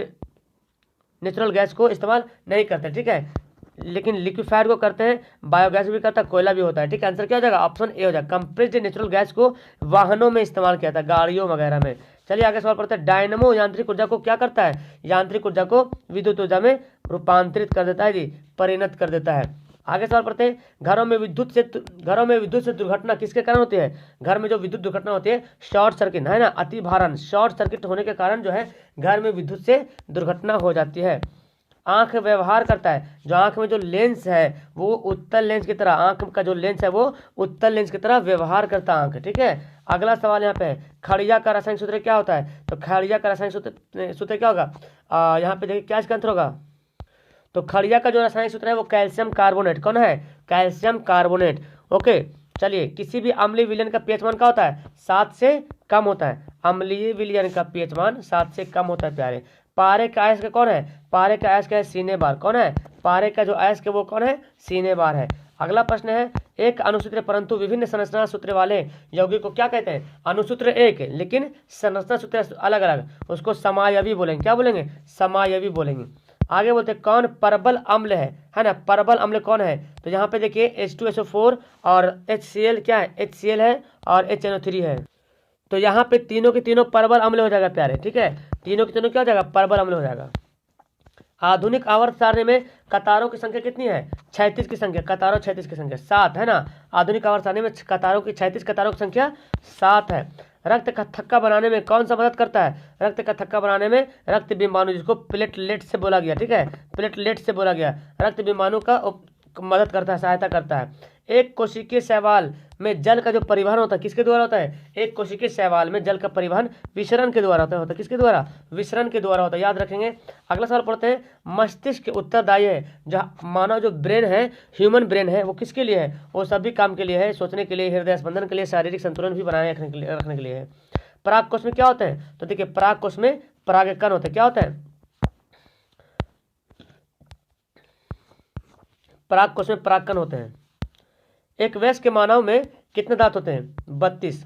नेचुरल गैस को इस्तेमाल नहीं करते। ठीक है। लेकिन लिक्विफाइड को करते हैं, बायोगैस भी करता है, कोयला भी होता है। ठीक है। आंसर क्या हो जाएगा? ऑप्शन ए हो जाएगा। कंप्रेस्ड नेचुरल गैस को वाहनों में इस्तेमाल किया था, गाड़ियों वगैरह में। चलिए आगे सवाल पढ़ते हैं। डायनमो यांत्रिक ऊर्जा को क्या करता है? यांत्रिक ऊर्जा को विद्युत ऊर्जा में रूपांतरित कर देता है जी, परिणत कर देता है। आगे सवाल पढ़ते हैं। घरों में विद्युत से दुर्घटना किसके कारण होती है? घर में जो विद्युत दुर्घटना होती है शॉर्ट सर्किट, है ना, अति भारण, शॉर्ट सर्किट होने के कारण जो है घर में विद्युत से दुर्घटना हो जाती है। आंख व्यवहार करता है, जो आंख में जो लेंस है वो उत्तल लेंस की तरह, आंख का जो लेंस है वो उत्तल लेंस की तरह व्यवहार करता है आंख। ठीक है। अगला सवाल यहाँ पे है खड़िया का रासायनिक सूत्र क्या होता है? तो खड़िया का रासायनिक सूत्र क्या होगा? यहाँ पे देखिए क्या इसका आंसर होगा। तो खड़िया का जो रासायनिक सूत्र है वो कैल्शियम कार्बोनेट। कौन है? Calcium carbonate. ओके। चलिए किसी भी अम्लीय विलयन का पीएच मान क्या होता है? 7 से कम होता है। अम्लीय विलयन का पीएच मान 7 से कम होता है प्यारे। पारे का अयस्क कौन है? पारे का अयस्क है सीने बार। कौन है? पारे का जो अयस्क है वो कौन है? सीने बार है। अगला प्रश्न है, एक अनुसूत्र परंतु विभिन्न संरचना सूत्र वाले यौगिक को क्या कहते हैं? अनुसूत्र एक लेकिन संरचना सूत्र अलग अलग, उसको समायवी बोलेंगे। क्या बोलेंगे? समायवी बोलेंगे। आगे बोलते हैं कौन परबल अम्ल है ना? परबल अम्ल कौन है? तो यहाँ पे देखिए H2SO4 और HCl क्या है? HCl है और HNO3 है। तो यहाँ पे तीनों के तीनों परबल अम्ल हो जाएगा प्यारे, ठीक है, तीनों के तीनों क्या हो जाएगा? परबल अम्ल हो जाएगा। आधुनिक आवर्त सारणी में कतारों की संख्या कितनी है? 36 की संख्या, कतारों 36 की संख्या 7 है ना। आधुनिक आवर्त सारणी में कतारों की 36 कतारों की संख्या 7 है। रक्त का थक्का बनाने में कौन सा मदद करता है? रक्त का थक्का बनाने में रक्त बिंबाणु, जिसको प्लेटलेट से बोला गया, ठीक है, प्लेटलेट से बोला गया, रक्त बिंबाणु का मदद करता है, सहायता करता है। एक कोशिकीय शैवाल में जल का जो परिवहन होता है किसके द्वारा होता है? एक कोशिकीय शैवाल में जल का परिवहन विसरण के द्वारा होता है। किसके द्वारा? विसरण के द्वारा होता है, याद रखेंगे। अगला सवाल पढ़ते हैं, मस्तिष्क उत्तरदायी है, जो मानव जो ब्रेन है, ह्यूमन ब्रेन है, वो किसके लिए है? वो सभी काम के लिए है, सोचने के लिए, हृदय स्पंदन के लिए, शारीरिक संतुलन भी बनाए रखने के लिए है। पराग कोश में क्या होते हैं? तो देखिए पराग कोश में परागकण होते हैं। क्या होता है? पराग कोश में परागकण होते हैं। एक वयस्क मानव में कितने दांत होते हैं? 32।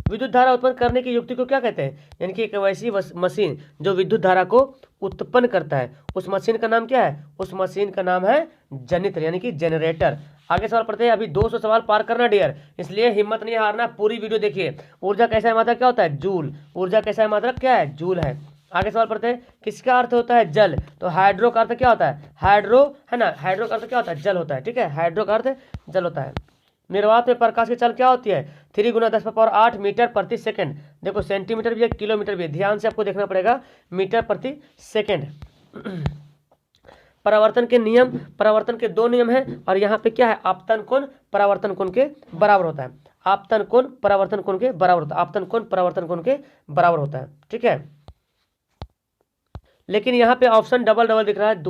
विद्युत धारा उत्पन्न करने की युक्ति को क्या कहते हैं? यानी कि एक वैसी मशीन जो विद्युत धारा को उत्पन्न करता है, उस मशीन का नाम क्या है? उस मशीन का नाम है जनित्र, यानी कि जनरेटर। आगे सवाल पढ़ते हैं। अभी 200 सवाल पार करना डियर, इसलिए हिम्मत नहीं हारना, पूरी वीडियो देखिए। ऊर्जा कैसा है मात्रा क्या होता है? जूल। ऊर्जा कैसा है मात्रा क्या है? जूल है। आगे सवाल पढ़ते हैं, किसका अर्थ होता है? जल। तो हाइड्रो का अर्थ क्या होता है? हाइड्रो है ना, हाइड्रो का अर्थ क्या होता है? जल होता है, ठीक है, हाइड्रो का अर्थ जल होता है। निर्वात में प्रकाश की चाल क्या होती है? 3 × 10⁸ मीटर प्रति सेकंड। देखो सेंटीमीटर भी है, किलोमीटर भी है, ध्यान से आपको देखना पड़ेगा, मीटर प्रति सेकंड। परावर्तन के नियम, परावर्तन के 2 नियम हैं, और यहाँ पे क्या है? आपतन कोण परावर्तन कोण के बराबर होता है। आपतन कोण परावर्तन कोण के बराबर होता है। आपतन कोण परावर्तन कोण के बराबर होता है, ठीक है। लेकिन यहाँ पे ऑप्शन डबल डबल दिख रहा है,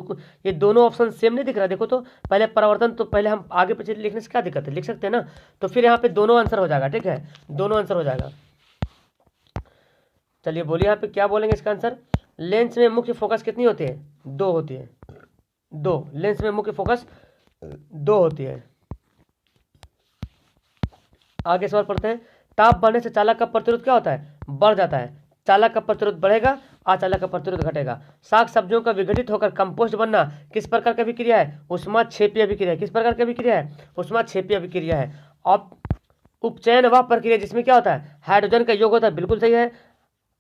ये दोनों ऑप्शन सेम नहीं दिख रहा है। देखो तो पहले परावर्तन, तो पहले हम आगे पीछे लिखने से क्या दिक्कत है? लिख सकते हैं ना, तो फिर यहाँ पे दोनों आंसर हो जाएगा, ठीक है, दोनों आंसर हो जाएगा। चलिए बोलिए यहाँ पे क्या बोलेंगे इसका आंसर। लेंस में मुख्य फोकस कितनी होती है? 2 होती है, 2। लेंस में मुख्य फोकस 2 होती है। आगे सवाल पढ़ते हैं, ताप बढ़ने से चालक का प्रतिरोध क्या होता है? बढ़ जाता है। चालक का प्रतिरोध बढ़ेगा, अचालक का प्रतिरोध घटेगा। साग सब्जियों का विघटित होकर कंपोस्ट बनना किस प्रकार की अभिक्रिया है? ऊष्माक्षेपीय अभिक्रिया। किस प्रकार की अभिक्रिया है? ऊष्माक्षेपीय अभिक्रिया है। अब उपचयन वह प्रक्रिया जिसमें क्या होता है? हाइड्रोजन का योग होता है, बिल्कुल सही है।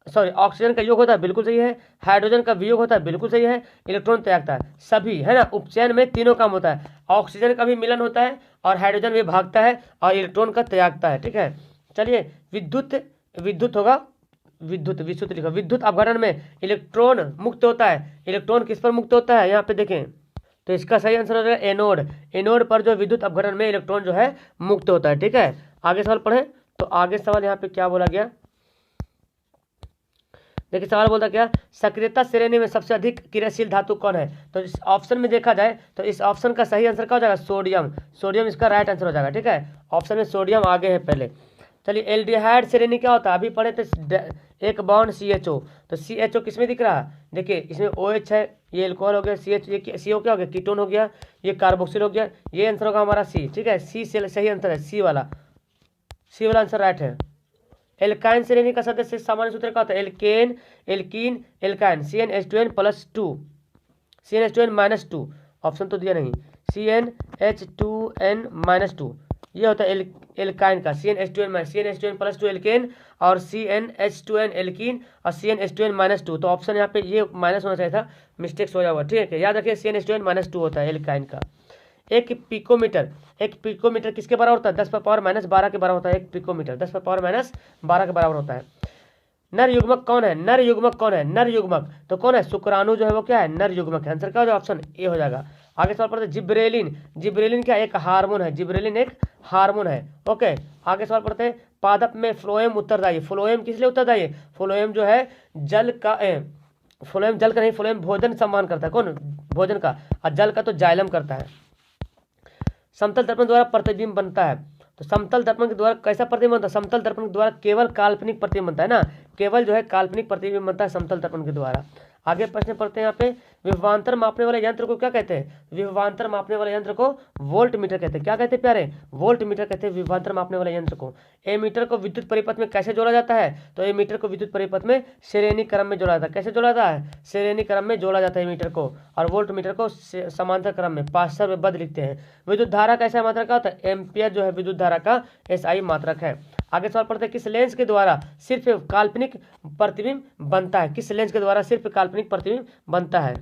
सॉरी, ऑक्सीजन का योग होता है, बिल्कुल सही है। हाइड्रोजन का वियोग होता है, बिल्कुल सही है। इलेक्ट्रॉन त्यागता है, सभी है ना। उपचयन में तीनों काम होता है, ऑक्सीजन का भी मिलन होता है, और हाइड्रोजन भी भागता है, और इलेक्ट्रॉन का त्यागता है, ठीक है। चलिए विद्युत होगा, विद्युत लिखो। विद्युत अपघटन में इलेक्ट्रॉन मुक्त होता है। इलेक्ट्रॉन किस पर मुक्त होता है? यहाँ पे देखें, तो इसका सही आंसर हो जाएगा एनोड। एनोड पर जो विद्युत अपघटन में इलेक्ट्रॉन जो है मुक्त होता है, ठीक है। आगे सवाल पढ़ें, तो आगे सवाल यहाँ पे क्या बोला गया, देखिए सवाल बोलता क्या, सक्रियता श्रेणी में सबसे अधिक क्रियाशील धातु कौन है? तो इस ऑप्शन में देखा जाए तो इस ऑप्शन का सही आंसर क्या हो जाएगा? सोडियम। सोडियम इसका राइट आंसर हो जाएगा, ठीक है। ऑप्शन में सोडियम आगे है पहले। चलिए एल्डिहाइड श्रेणी क्या होता है? अभी पढ़े थे, एक बॉन्ड CHO। तो CHO किसमें दिख रहा है? देखिए इसमें OH है, ये एल्कोहल हो गया, CH, ये CO क्या हो गया? कीटोन हो गया, ये कार्बोक्सिल हो गया। ये आंसर होगा हमारा C, ठीक है। C से सही आंसर है, C वाला आंसर राइट है। एल्काइन श्रेणी का सदस्य सामान्य सूत्र क्या होता है? Alkene, alkene, alkyne. CnH2n+2, CnH2n-2, option तो दिया नहीं, CnH2n-2 ये होता है एल्काइन का। CnH2n+2 एल्केन, और CnH2n एल्कीन, और CnH2n-2। तो ऑप्शन यहाँ पे ये माइनस होना चाहिए था, मिस्टेक्स हो जाएगा, ठीक है। याद रखिए CnH2n-2 होता है एल्काइन का। एक पिकोमीटर किसके बराबर होता है? 10⁻⁻12 के बराबर होता है। एक पिकोमीटर 10⁻⁻12 के बराबर होता है। नर युग्मक कौन है? नर युग्मक कौन है? नर युग्मक तो कौन है? शुक्राणु जो है वो क्या है? नर युग्मक है। आंसर क्या हो जाएगा? ऑप्शन ए हो जाएगा। आगे सवाल पढ़ते हैं, जिब्रेलिन। जिब्रेलिन क्या? एक हार्मोन है। जिब्रेलिन एक हार्मोन है, ओके। आगे सवाल पढ़ते हैं, पादप में फ्लोएम उत्तरदायी। फ्लोएम किस लिए उत्तरदायी है? फ्लोएम जो है जल का नहीं, फ्लोएम भोजन सम्मान करता है। कौन? भोजन का। और जल का तो जाइलम करता है। समतल दर्पण द्वारा प्रतिबिंब बनता है। तो समतल दर्पण के द्वारा कैसा प्रतिबिंब बनता है? समतल दर्पण के द्वारा केवल काल्पनिक प्रतिबिंब बनता है ना, केवल जो है काल्पनिक प्रतिबिंब बनता है समतल दर्पण के द्वारा। आगे प्रश्न पढ़ते हैं यहाँ पे, विभवांतर मापने वाले यंत्र को क्या कहते हैं? विभवांतर मापने वाले यंत्र को वोल्ट मीटर कहते हैं। क्या कहते हैं प्यारे? वोल्ट मीटर कहते हैं विभवांतर मापने वाले यंत्र को। एमीटर को विद्युत परिपथ में कैसे जोड़ा जाता है? तो एमीटर को विद्युत परिपथ में श्रेणी क्रम में जोड़ा जाता है। कैसे जोड़ा जाता है? श्रेणी क्रम में जोड़ा जाता है एमीटर को। और वोल्ट मीटर को समांतर क्रम में पार्श्वबद्ध लिखते हैं। विद्युत धारा का ऐसा मात्रक का होता है? एम्पियर जो है विद्युत धारा का एसआई मात्रक है। आगे सवाल पढ़ते हैं, किस लेंस के द्वारा सिर्फ काल्पनिक प्रतिबिंब बनता है? किस लेंस के द्वारा सिर्फ काल्पनिक प्रतिबिंब बनता है?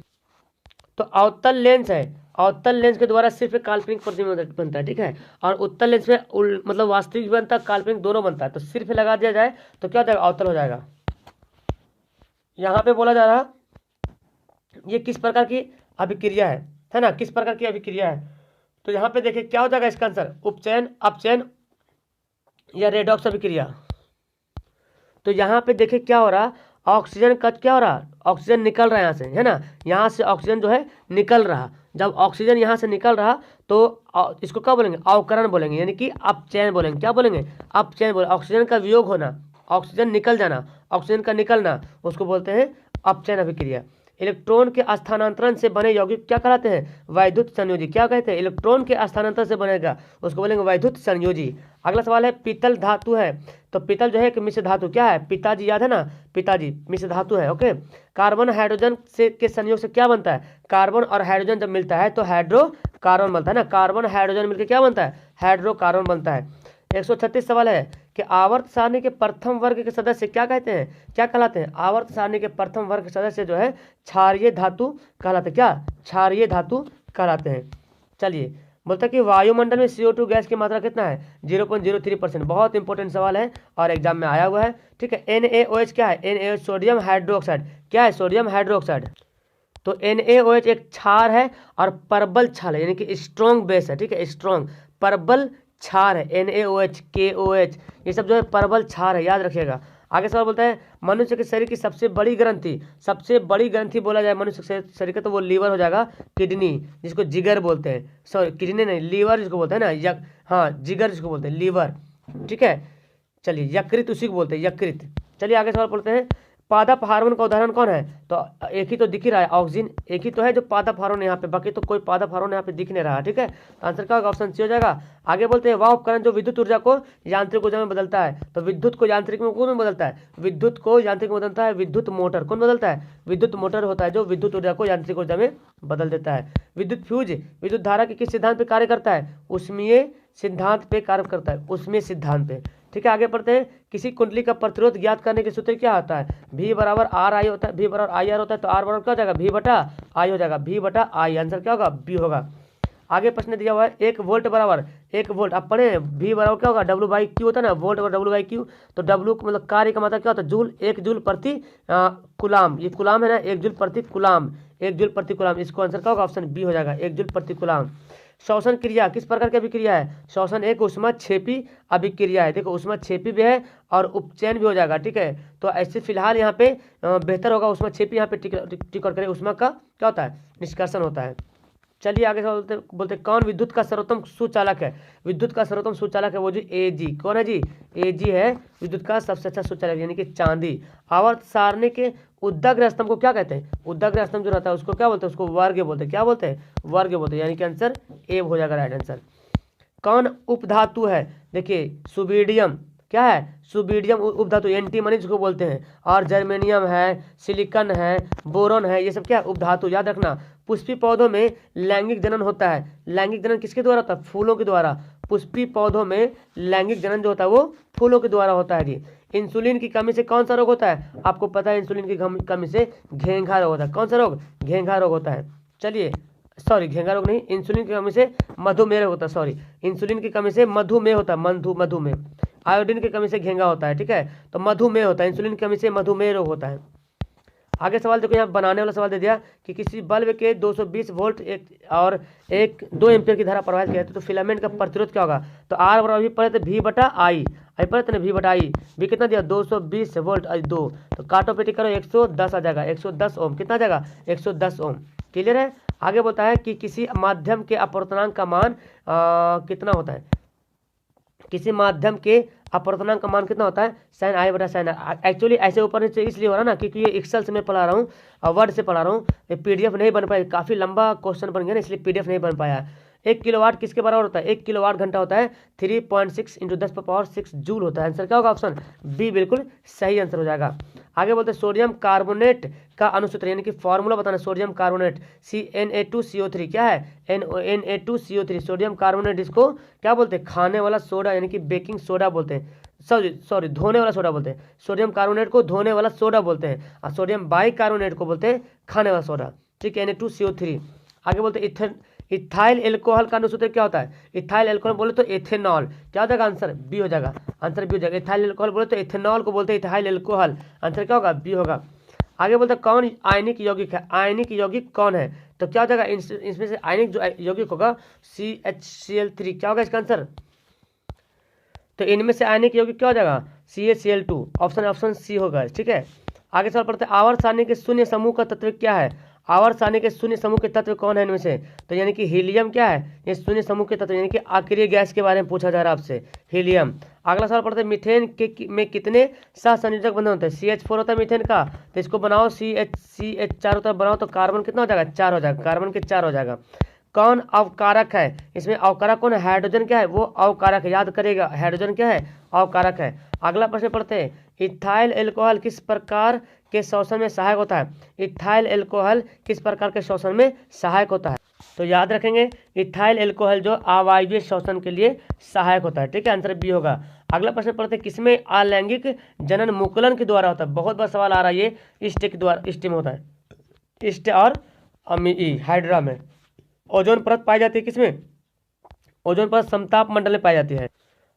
तो अवतल लेंस है, अवतल लेंस के द्वारा सिर्फ काल्पनिक प्रतिबिंब बनता है, ठीक है। और उत्तल लेंस में मतलब वास्तविक भी बनता है, काल्पनिक दोनों बनता है। तो सिर्फ लगा दिया जाए तो क्या हो जाएगा? अवतल हो जाएगा। यहाँ पे बोला जा रहा ये किस प्रकार की अभिक्रिया है ना, किस प्रकार की अभिक्रिया है? तो यहाँ पे देखिए क्या हो जाएगा इसका आंसर? उपचयन, अपचयन या रेडॉक्स अभिक्रिया। तो यहाँ पे देखिए क्या हो रहा, ऑक्सीजन का क्या हो रहा, ऑक्सीजन निकल रहा है यहाँ से, है ना, यहाँ से ऑक्सीजन जो है निकल रहा। जब ऑक्सीजन यहाँ से निकल रहा तो इसको क्या बोलेंगे? अवकरण बोलेंगे, यानी कि अपचयन बोलेंगे। क्या बोलेंगे? अपचयन बोले। ऑक्सीजन का वियोग होना, ऑक्सीजन निकल जाना, ऑक्सीजन का निकलना, उसको बोलते हैं अपचयन अभिक्रिया। इलेक्ट्रॉन के स्थानांतरण से बने यौगिक क्या कहलाते हैं? वैद्युत संयोजी। क्या कहते हैं? इलेक्ट्रॉन के स्थानांतरण से बनेगा उसको बोलेंगे वैद्युत संयोजी। अगला सवाल है, पीतल धातु है, तो पीतल जो है एक मिश्र धातु। क्या है? पिताजी याद है ना, पिताजी मिश्र धातु है। ओके, कार्बन हाइड्रोजन से के संयोग से क्या बनता है? कार्बन और हाइड्रोजन जब मिलता है तो हाइड्रोकार्बन बनता है ना, कार्बन हाइड्रोजन मिलकर क्या बनता है? हाइड्रोकार्बन बनता है। 136 सवाल है कि आवर्त सारणी के प्रथम वर्ग के सदस्य क्या कहते हैं? क्या कहलाते हैं? आवर्त सारणी के प्रथम वर्ग के सदस्य जो है क्षारीय धातु कहलाते हैं। क्या? क्षारीय धातु कहलाते हैं। चलिए, बोलता है कि वायुमंडल में CO2 गैस की मात्रा कितना है? 0.03%। बहुत इंपॉर्टेंट सवाल है और एग्जाम में आया हुआ है, ठीक है। NaOH क्या है? NaOH sodium hydroxide. क्या है? Sodium hydroxide. तो NaOH एक क्षार है और प्रबल क्षार है, यानी कि स्ट्रॉन्ग बेस है, ठीक है, स्ट्रॉन्ग प्रबल क्षार है। NaOH, KOH ये सब जो है प्रबल क्षार है, याद रखिएगा। आगे सवाल बोलता है, मनुष्य के शरीर की सबसे बड़ी ग्रंथि, सबसे बड़ी ग्रंथि बोला जाए मनुष्य के शरीर का तो वो लीवर हो जाएगा, किडनी जिसको जिगर बोलते हैं, सॉरी किडनी नहीं, लीवर जिसको बोलते हैं ना, हाँ जिगर जिसको बोलते हैं, लीवर, ठीक है। चलिए, यकृत उसी को बोलते हैं, यकृत। चलिए आगे सवाल पढ़ते हैं, पादप हार्मोन का उदाहरण कौन है? तो एक ही तो दिख ही रहा है, ऑक्सीजन एक ही तो है जो पादप हार्मोन यहाँ पे, बाकी तो कोई पादप हार्मोन यहाँ पे दिख नहीं रहा, ठीक है। आंसर क्या होगा? ऑप्शन सी हो जाएगा। आगे बोलते हैं, वह उपकरण जो विद्युत ऊर्जा को यांत्रिक ऊर्जा में बदलता है। तो विद्युत को यांत्रिक में कौन बदलता है? विद्युत को यांत्रिक में बदलता है विद्युत मोटर। कौन बदलता है? विद्युत मोटर होता है जो विद्युत ऊर्जा को यांत्रिक ऊर्जा में बदल देता है। विद्युत फ्यूज विद्युत धारा के किस सिद्धांत पे कार्य करता है? उसमें सिद्धांत पे कार्य करता है, उसमें सिद्धांत पे, ठीक है। आगे पढ़ते हैं, किसी कुंडली का प्रतिरोध ज्ञात करने के सूत्र क्या होता है? V बराबर आर आई होता है, V बराबर आई आर होता है, तो R बराबर क्या हो जाएगा? V बटा आई हो जाएगा, V बटा आई। आंसर क्या होगा? B होगा। आगे प्रश्न दिया हुआ है, 1 वोल्ट बराबर 1 वोल्ट, आप पढ़े V बराबर क्या होगा? W/Q होता है ना, वोल्ट बराबर W/Q। तो W मतलब कार्य का मतलब क्या होता है? जूल, 1 जूल प्रति कुलाम, ये कुलाम है ना, 1 जूल प्रति कुलाम, 1 जूल प्रति कुलाम। इसको आंसर क्या होगा? ऑप्शन B हो जाएगा, 1 जूल प्रति कुलाम। श्वसन क्रिया किस प्रकार की अभिक्रिया है? श्वसन एक ऊष्माक्षेपी अभिक्रिया है। देखो ऊष्माक्षेपी भी है और उपचयन भी हो जाएगा, ठीक है। तो ऐसे फिलहाल यहाँ पे बेहतर होगा ऊष्माक्षेपी, यहाँ पे टिक और करें, ऊष्मा का क्या होता है? निष्कर्षण होता है। चलिए आगे बोलते कौन विद्युत का सर्वोत्तम सुचालक है? विद्युत का सर्वोत्तम सुचालक है वो जी Ag। कौन है जी? Ag है विद्युत का सबसे अच्छा सुचालक, यानी कि चांदी। आवर्त सारणी के उद्दग्र स्तंभ को क्या कहते हैं? उद्दग्र स्तंभ जो रहता है उसको क्या बोलते हैं? उसको वर्ग बोलते हैं। क्या बोलते हैं? वर्ग बोलते हैं, यानी कि आंसर ए हो जाएगा राइट आंसर। कौन उपधातु है? देखिए सुबीडियम, क्या है? सुबीडियम उपधातु, एंटीमनी जिसको बोलते हैं, और जर्मेनियम है, सिलिकन है, बोरॉन है, ये सब क्या है? उपधातु। याद रखना, पुष्पी पौधों में लैंगिक जनन होता है। लैंगिक जनन किसके द्वारा होता है? फूलों के द्वारा। पुष्पी पौधों में लैंगिक जनन जो होता है वो फूलों के द्वारा होता है जी। इंसुलिन की कमी से कौन सा रोग होता है? आपको पता है इंसुलिन की कमी से घेंघा रोग होता है। कौन सा रोग? घेंघा रोग होता है। चलिए सॉरी, घेंघा रोग नहीं, इंसुलिन की कमी से मधुमेह होता है, सॉरी इंसुलिन की कमी से मधुमेह होता है, मधुमेह। आयोडीन की कमी से घेंघा होता है, ठीक है, तो मधुमेह होता है। इंसुलिन की कमी से मधुमेह रोग होता है। आगे सवाल देखो, यहाँ बनाने वाला सवाल दे दिया कि किसी बल्ब के 220 वोल्ट और 2 एम्पियर की धारा प्रवाहित किया तो फिलामेंट का प्रतिरोध क्या होगा? तो R बराबर भी पढ़े थे V बटा आई, पढ़े थे ना V बटा आई। V कितना दिया? 220 वोल्ट 2, तो काटो पेटी करो 110 आ जाएगा, 110 ओम। कितना आ जाएगा? 110 ओम। क्लियर है। आगे बोलता है कि किसी माध्यम के अपवर्तनांक का मान कितना होता है? किसी माध्यम के अपवर्तनांक का मान कितना होता है, साइन आई बटा साइन आर। एक्चुअली ऐसे ऊपर नीचे इसलिए हो रहा है ना क्योंकि ये एक्सेल से मैं पढ़ा रहा हूँ और वर्ड से पढ़ा रहा हूँ, ये पीडीएफ नहीं बन पाया, काफ़ी लंबा क्वेश्चन बन गया ना, इसलिए पीडीएफ नहीं बन पाया। 1 किलोवाट किसके बराबर होता है, 1 किलोवाट घंटा होता है 3.6 × 10⁻6 जूल होता है। आंसर क्या होगा, ऑप्शन बी बिल्कुल सही आंसर हो जाएगा। आगे बोलते हैं सोडियम कार्बोनेट का अनुसूत्र यानी कि फॉर्मूला बताना। सोडियम कार्बोनेट Na2CO3 क्या है, Na2CO3 सोडियम कार्बोनेट, इसको क्या बोलते हैं, खाने वाला सोडा यानी कि बेकिंग सोडा बोलते हैं, सॉरी धोने वाला सोडा बोलते हैं। सोडियम कार्बोनेट को धोने वाला सोडा बोलते हैं और सोडियम बाइकार्बोनेट को बोलते हैं खाने वाला सोडा, ठीक है, Na2CO3। आगे बोलते हैं इथाइल एल्कोहल का अनुसूत्र क्या होता है, इथाइल एल्कोहल बोले तो एथेनॉल, क्या हो जाएगा, आंसर बी हो जाएगा, आंसर बी हो जाएगा। इथाइल एल्कोहल बोले तो एथेनॉल को बोलते हैं इथाइल एल्कोहल, आंसर क्या होगा, बी होगा। आगे बोलते हैं कौन आयनिक यौगिक है, आयनिक यौगिक कौन है, तो क्या हो जाएगा, इसमें से आयनिक जो यौगिक होगा CHCl3, क्या होगा इसका आंसर, तो इनमें से आयनिक यौगिक क्या हो जाएगा, CaCl2, ऑप्शन सी होगा, ठीक है। आगे सवाल पढ़ते हैं आवर्त सारणी के शून्य समूह का तत्व क्या है, आवर्त सारणी के शून्य समूह के तत्व कौन है इनमें से, तो यानी कि हीलियम क्या है, ये शून्य समूह के तत्व यानी कि आक्रिय गैस के बारे में पूछा जा रहा है आपसे, हीलियम। अगला सवाल पढ़ते हैं मीथेन में कितने सहसंयोजक बंधन होते हैं, CH4 होता है मीथेन का, तो इसको बनाओ CH चारों तरफ बनाओ तो कार्बन कितना हो जाएगा, 4 हो जाएगा, कार्बन के 4 हो जाएगा। कौन अवकारक है, इसमें अवकारक कौन है, हाइड्रोजन क्या है, वो अवकारक है, याद करेगा हाइड्रोजन क्या है, अवकारक है। अगला प्रश्न पढ़ते हैं इथाइल एल्कोहल किस प्रकार के शोषण में सहायक होता है, इथाइल एल्कोहल किस प्रकार के शोषण में सहायक होता है, तो याद रखेंगे इथाइल एल्कोहल जो अवायवीय शोषण के लिए सहायक होता है, ठीक है, आंसर बी होगा। अगला प्रश्न पढ़ते हैं किसमें अलैंगिक जनन मुकुलन के द्वारा होता है, बहुत बार सवाल आ रहा है ये, इष्ट के द्वारा, इष्ट में होता है, इष्ट और हाइड्रा में। ओजोन परत पाई जाती है किसमें, ओजोन परत समताप मंडल में पाई जाती है,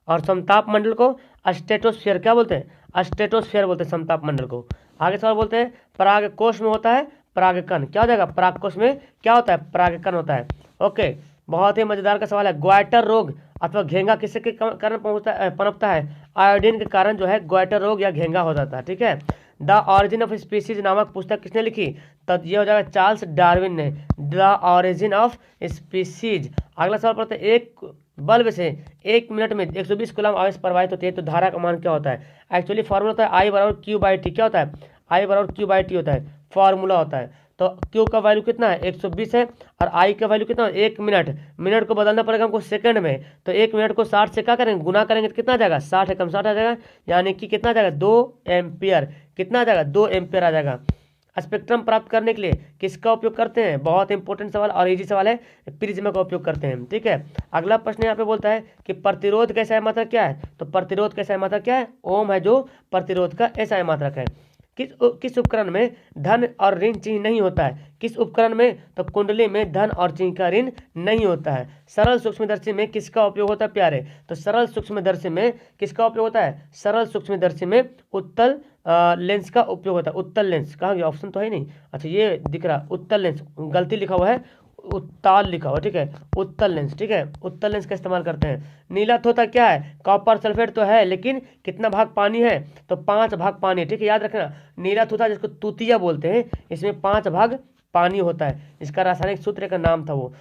और समताप मंडल को स्ट्रेटोस्फीयर क्या बोलते हैं, स्ट्रेटोस्फीयर बोलते हैं समताप मंडल को। आगे सवाल बोलते हैं परागकोश में होता है परागकण, क्या हो जाएगा, परागकोश में क्या होता है, परागकण होता है। ओके, बहुत ही मजेदार का सवाल है, ग्वाइटर रोग अथवा घेंगा किसके कारण पनपता है, आयोडीन के कारण जो है ग्वाइटर रोग या घेंगा हो जाता है, ठीक है। द ऑरिजिन ऑफ स्पीसीज नामक पुस्तक किसने लिखी, तो ये हो जाएगा चार्ल्स डार्विन ने, द ऑरिजिन ऑफ स्पीसीज। अगला सवाल पढ़ते हैं एक बल्ब से 1 मिनट में 120 कूलम आवेश प्रवाहित होती है तो धारा का मान क्या होता है, एक्चुअली फार्मूला होता है I = Q/T, क्या होता है, I = Q/T होता है, फार्मूला होता है। तो Q का वैल्यू कितना है 120 है और I का वैल्यू कितना है 1 मिनट, मिनट को बदलना पड़ेगा हमको सेकंड में, तो 1 मिनट को 60 से क्या करेंगे, गुना करेंगे तो कितना आ जाएगा, 60 है कम 60 आ जाएगा, यानी कि कितना आ जाएगा 2 एम्पियर, कितना आ जाएगा 2 एम्पियर आ जाएगा। स्पेक्ट्रम प्राप्त करने के लिए किसका उपयोग करते हैं, बहुत इंपॉर्टेंट सवाल और इजी सवाल है, प्रिज्म का उपयोग करते हैं, ठीक है। अगला प्रश्न यहाँ पे बोलता है कि प्रतिरोध का SI मात्रक क्या है, तो प्रतिरोध का SI मात्रक क्या है, ओम है जो प्रतिरोध का SI मात्रक है। किस उपकरण में धन और ऋण चिन्ह नहीं होता है, किस उपकरण में, तो कुंडली में धन और चिन्ह का ऋण नहीं होता है। सरल सूक्ष्मदर्शी में किसका उपयोग होता है प्यारे, तो सरल सूक्ष्मदर्शी में किसका उपयोग होता है, सरल सूक्ष्मदर्शी में उत्तल लेंस का उपयोग होता है, उत्तल लेंस, कहाँ गया, ऑप्शन तो है नहीं, अच्छा ये दिख रहा उत्तल लेंस, गलती लिखा हुआ है, उत्ताल लिखा हुआ, ठीक है, उत्तल लेंस, ठीक है, उत्तल लेंस का इस्तेमाल करते हैं। नीला थोथा क्या है, कॉपर सल्फेट तो है लेकिन कितना भाग पानी है, तो 5 भाग पानी है, ठीक है, याद रखना नीला थोथा जिसको तूतिया बोलते हैं, इसमें 5 भाग पानी होता है, इसका रासायनिक सूत्र का नाम था वो।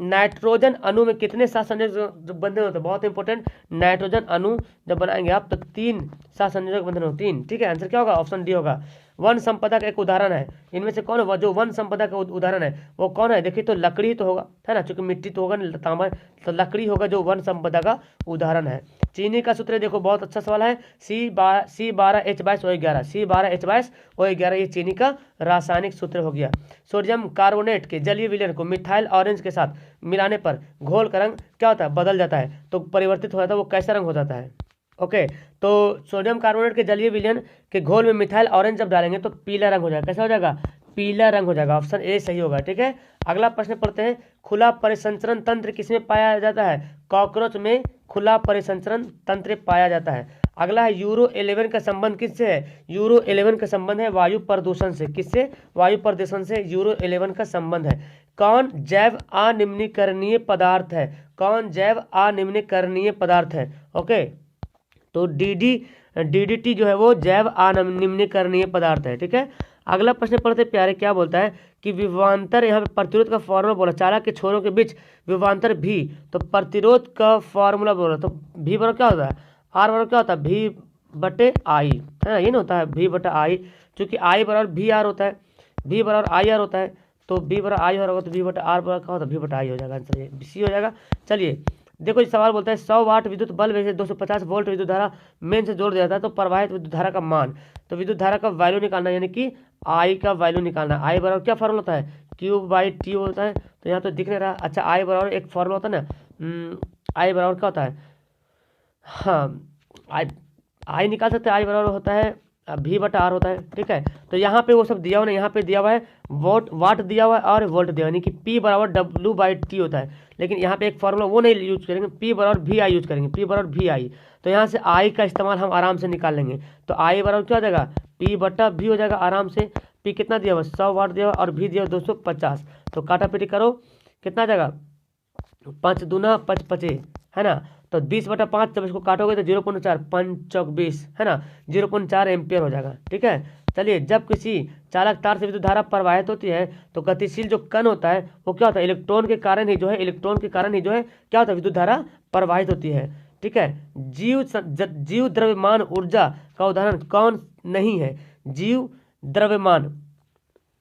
नाइट्रोजन अणु में कितने सहसंयोजक बंधन होते हैं, बहुत इंपॉर्टेंट, नाइट्रोजन अणु जब बनाएंगे आप तो 3 सहसंयोजक बंधन होते हैं, 3, ठीक है, आंसर क्या होगा, ऑप्शन डी होगा। वन संपदा का एक उदाहरण है, इनमें से कौन है जो वन संपदा का उदाहरण है वो कौन है, देखिए तो लकड़ी तो होगा, है ना, चूंकि मिट्टी तो होगा नहीं, तांबा तो लकड़ी होगा जो वन संपदा का उदाहरण है। चीनी का सूत्र देखो, बहुत अच्छा सवाल है, C12H22O11, C12H22O11 ये चीनी का रासायनिक सूत्र हो गया। सोडियम कार्बोनेट के जलीय विलयन को मिथाइल ऑरेंज के साथ मिलाने पर घोल का रंग क्या होता है, बदल जाता है, तो परिवर्तित हो जाता है, वो कैसा रंग हो जाता है, ओके। तो सोडियम कार्बोनेट के जलीय विलयन के घोल में मिथाइल ऑरेंज जब डालेंगे तो पीला रंग हो जाएगा, कैसा हो जाएगा, पीला रंग हो जाएगा, ऑप्शन ए सही होगा, ठीक है। अगला प्रश्न पढ़ते हैं खुला परिसंचरण तंत्र किसमें पाया जाता है, कॉकरोच में खुला परिसंचरण तंत्र पाया जाता है। अगला है यूरो 11 का संबंध किससे है, यूरो 11 का संबंध है वायु प्रदूषण से, किससे, वायु प्रदूषण से यूरो 11 का संबंध है। कौन जैव अनिम्नीकरणीय पदार्थ है, कौन जैव अनिम्नीकरणीय पदार्थ है, ओके, तो DDT जो है वो जैव अनिम्नीकरणीय पदार्थ है, ठीक है। अगला प्रश्न पढ़ते प्यारे, क्या बोलता है कि विभवांतर, यहाँ पे प्रतिरोध का फॉर्मूला बोला, चालक के छोरों के बीच विभवांतर भी, तो प्रतिरोध का फॉर्मूला बोला, तो भी बराबर क्या होता है, आर बराबर क्या होता है, भी बटे आई, है ना, ये ना होता है भी बटा आई, चूंकि आई बराबर भी आर होता है, भी बराबर आई आर होता है, तो बी बराबर आई होगा तो बी बटा आर बराबर क्या होता है, भी बटा आई हो जाएगा, आंसर ये सी हो जाएगा। चलिए देखो, ये सवाल बोलता है 100 वाट विद्युत बल्ब में से 250 वोल्ट विद्युत धारा मेन से जोड़ दिया जाता है, तो प्रवाहित विद्युत धारा का मान, तो विद्युत धारा का वैल्यू निकालना, यानी कि आई का वैल्यू निकालना। आई बराबर क्या फॉर्मूला होता है, क्यूब बाई टी होता है, तो यहाँ तो दिख नहीं रहा। अच्छा, आई बराबर एक फॉर्मूला होता है ना, आई बराबर क्या होता है, हाँ आई निकाल सकते हैं, आई बराबर होता है भी बटा आर होता है, ठीक है। तो यहाँ पे वो सब दिया हुआ ना, यहाँ पे दिया हुआ है वाट दिया हुआ है और वोल्ट दिया हुआ है, यानी कि पी बराबर डब्ल्यू बाई टी होता है, लेकिन यहाँ पे एक फॉर्मूला वो नहीं यूज करेंगे, पी बराबर भी आई यूज करेंगे, पी बराबर भी आई, तो यहाँ से आई का इस्तेमाल हम आराम से निकाल लेंगे, तो आई बराबर क्या हो जाएगा, पी बटा भी हो जाएगा आराम से। पी कितना दिया हुआ, 100 वाट दिया हुआ और भी दिया हुआ 250, तो काटा पीटी करो, कितना आ जाएगा, 5 दूना 5 पचे, है ना, तो 20/5, जब इसको काटोगे तो 0.4, 5 चौक 20, है ना, 0.4 एम्पियर हो जाएगा, ठीक है। चलिए, जब किसी चालक तार से विद्युत धारा प्रवाहित होती है तो गतिशील जो कण होता है वो क्या होता है, इलेक्ट्रॉन के कारण ही जो है क्या होता है, विद्युत धारा प्रवाहित होती है, ठीक है। जीव द्रव्यमान ऊर्जा का उदाहरण कौन नहीं है, जीव द्रव्यमान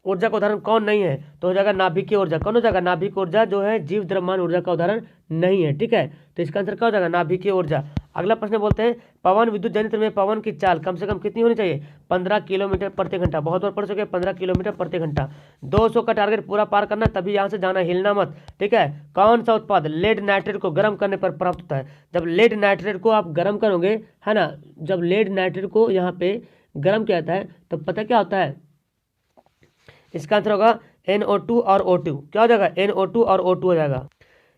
ऊर्जा का उदाहरण कौन नहीं है, तो हो जाएगा नाभिकीय ऊर्जा। कौन हो जाएगा, नाभिक ऊर्जा जो है जीव द्रव्यमान ऊर्जा का उदाहरण नहीं है, ठीक है, तो इसका आंसर क्या हो जाएगा, नाभिकीय ऊर्जा। अगला प्रश्न बोलते हैं, पवन विद्युत जनयंत्र में पवन की चाल कम से कम कितनी होनी चाहिए, 15 किलोमीटर प्रति घंटा, बहुत बार पढ़ चुके हैं, 15 किलोमीटर प्रति घंटा। 200 का टारगेट पूरा पार करना, तभी यहाँ से जाना, हिलना मत, ठीक है। कौन सा उत्पाद लेड नाइट्रेट को गर्म करने पर प्राप्त होता है, जब लेड नाइट्रेट को आप गर्म करोगे, है ना, जब लेड नाइट्रेट को यहाँ पे गर्म किया जाता है तो पता क्या होता है, इसका आंसर होगा NO2 और O2, क्या हो जाएगा, NO2 और O2 हो जाएगा,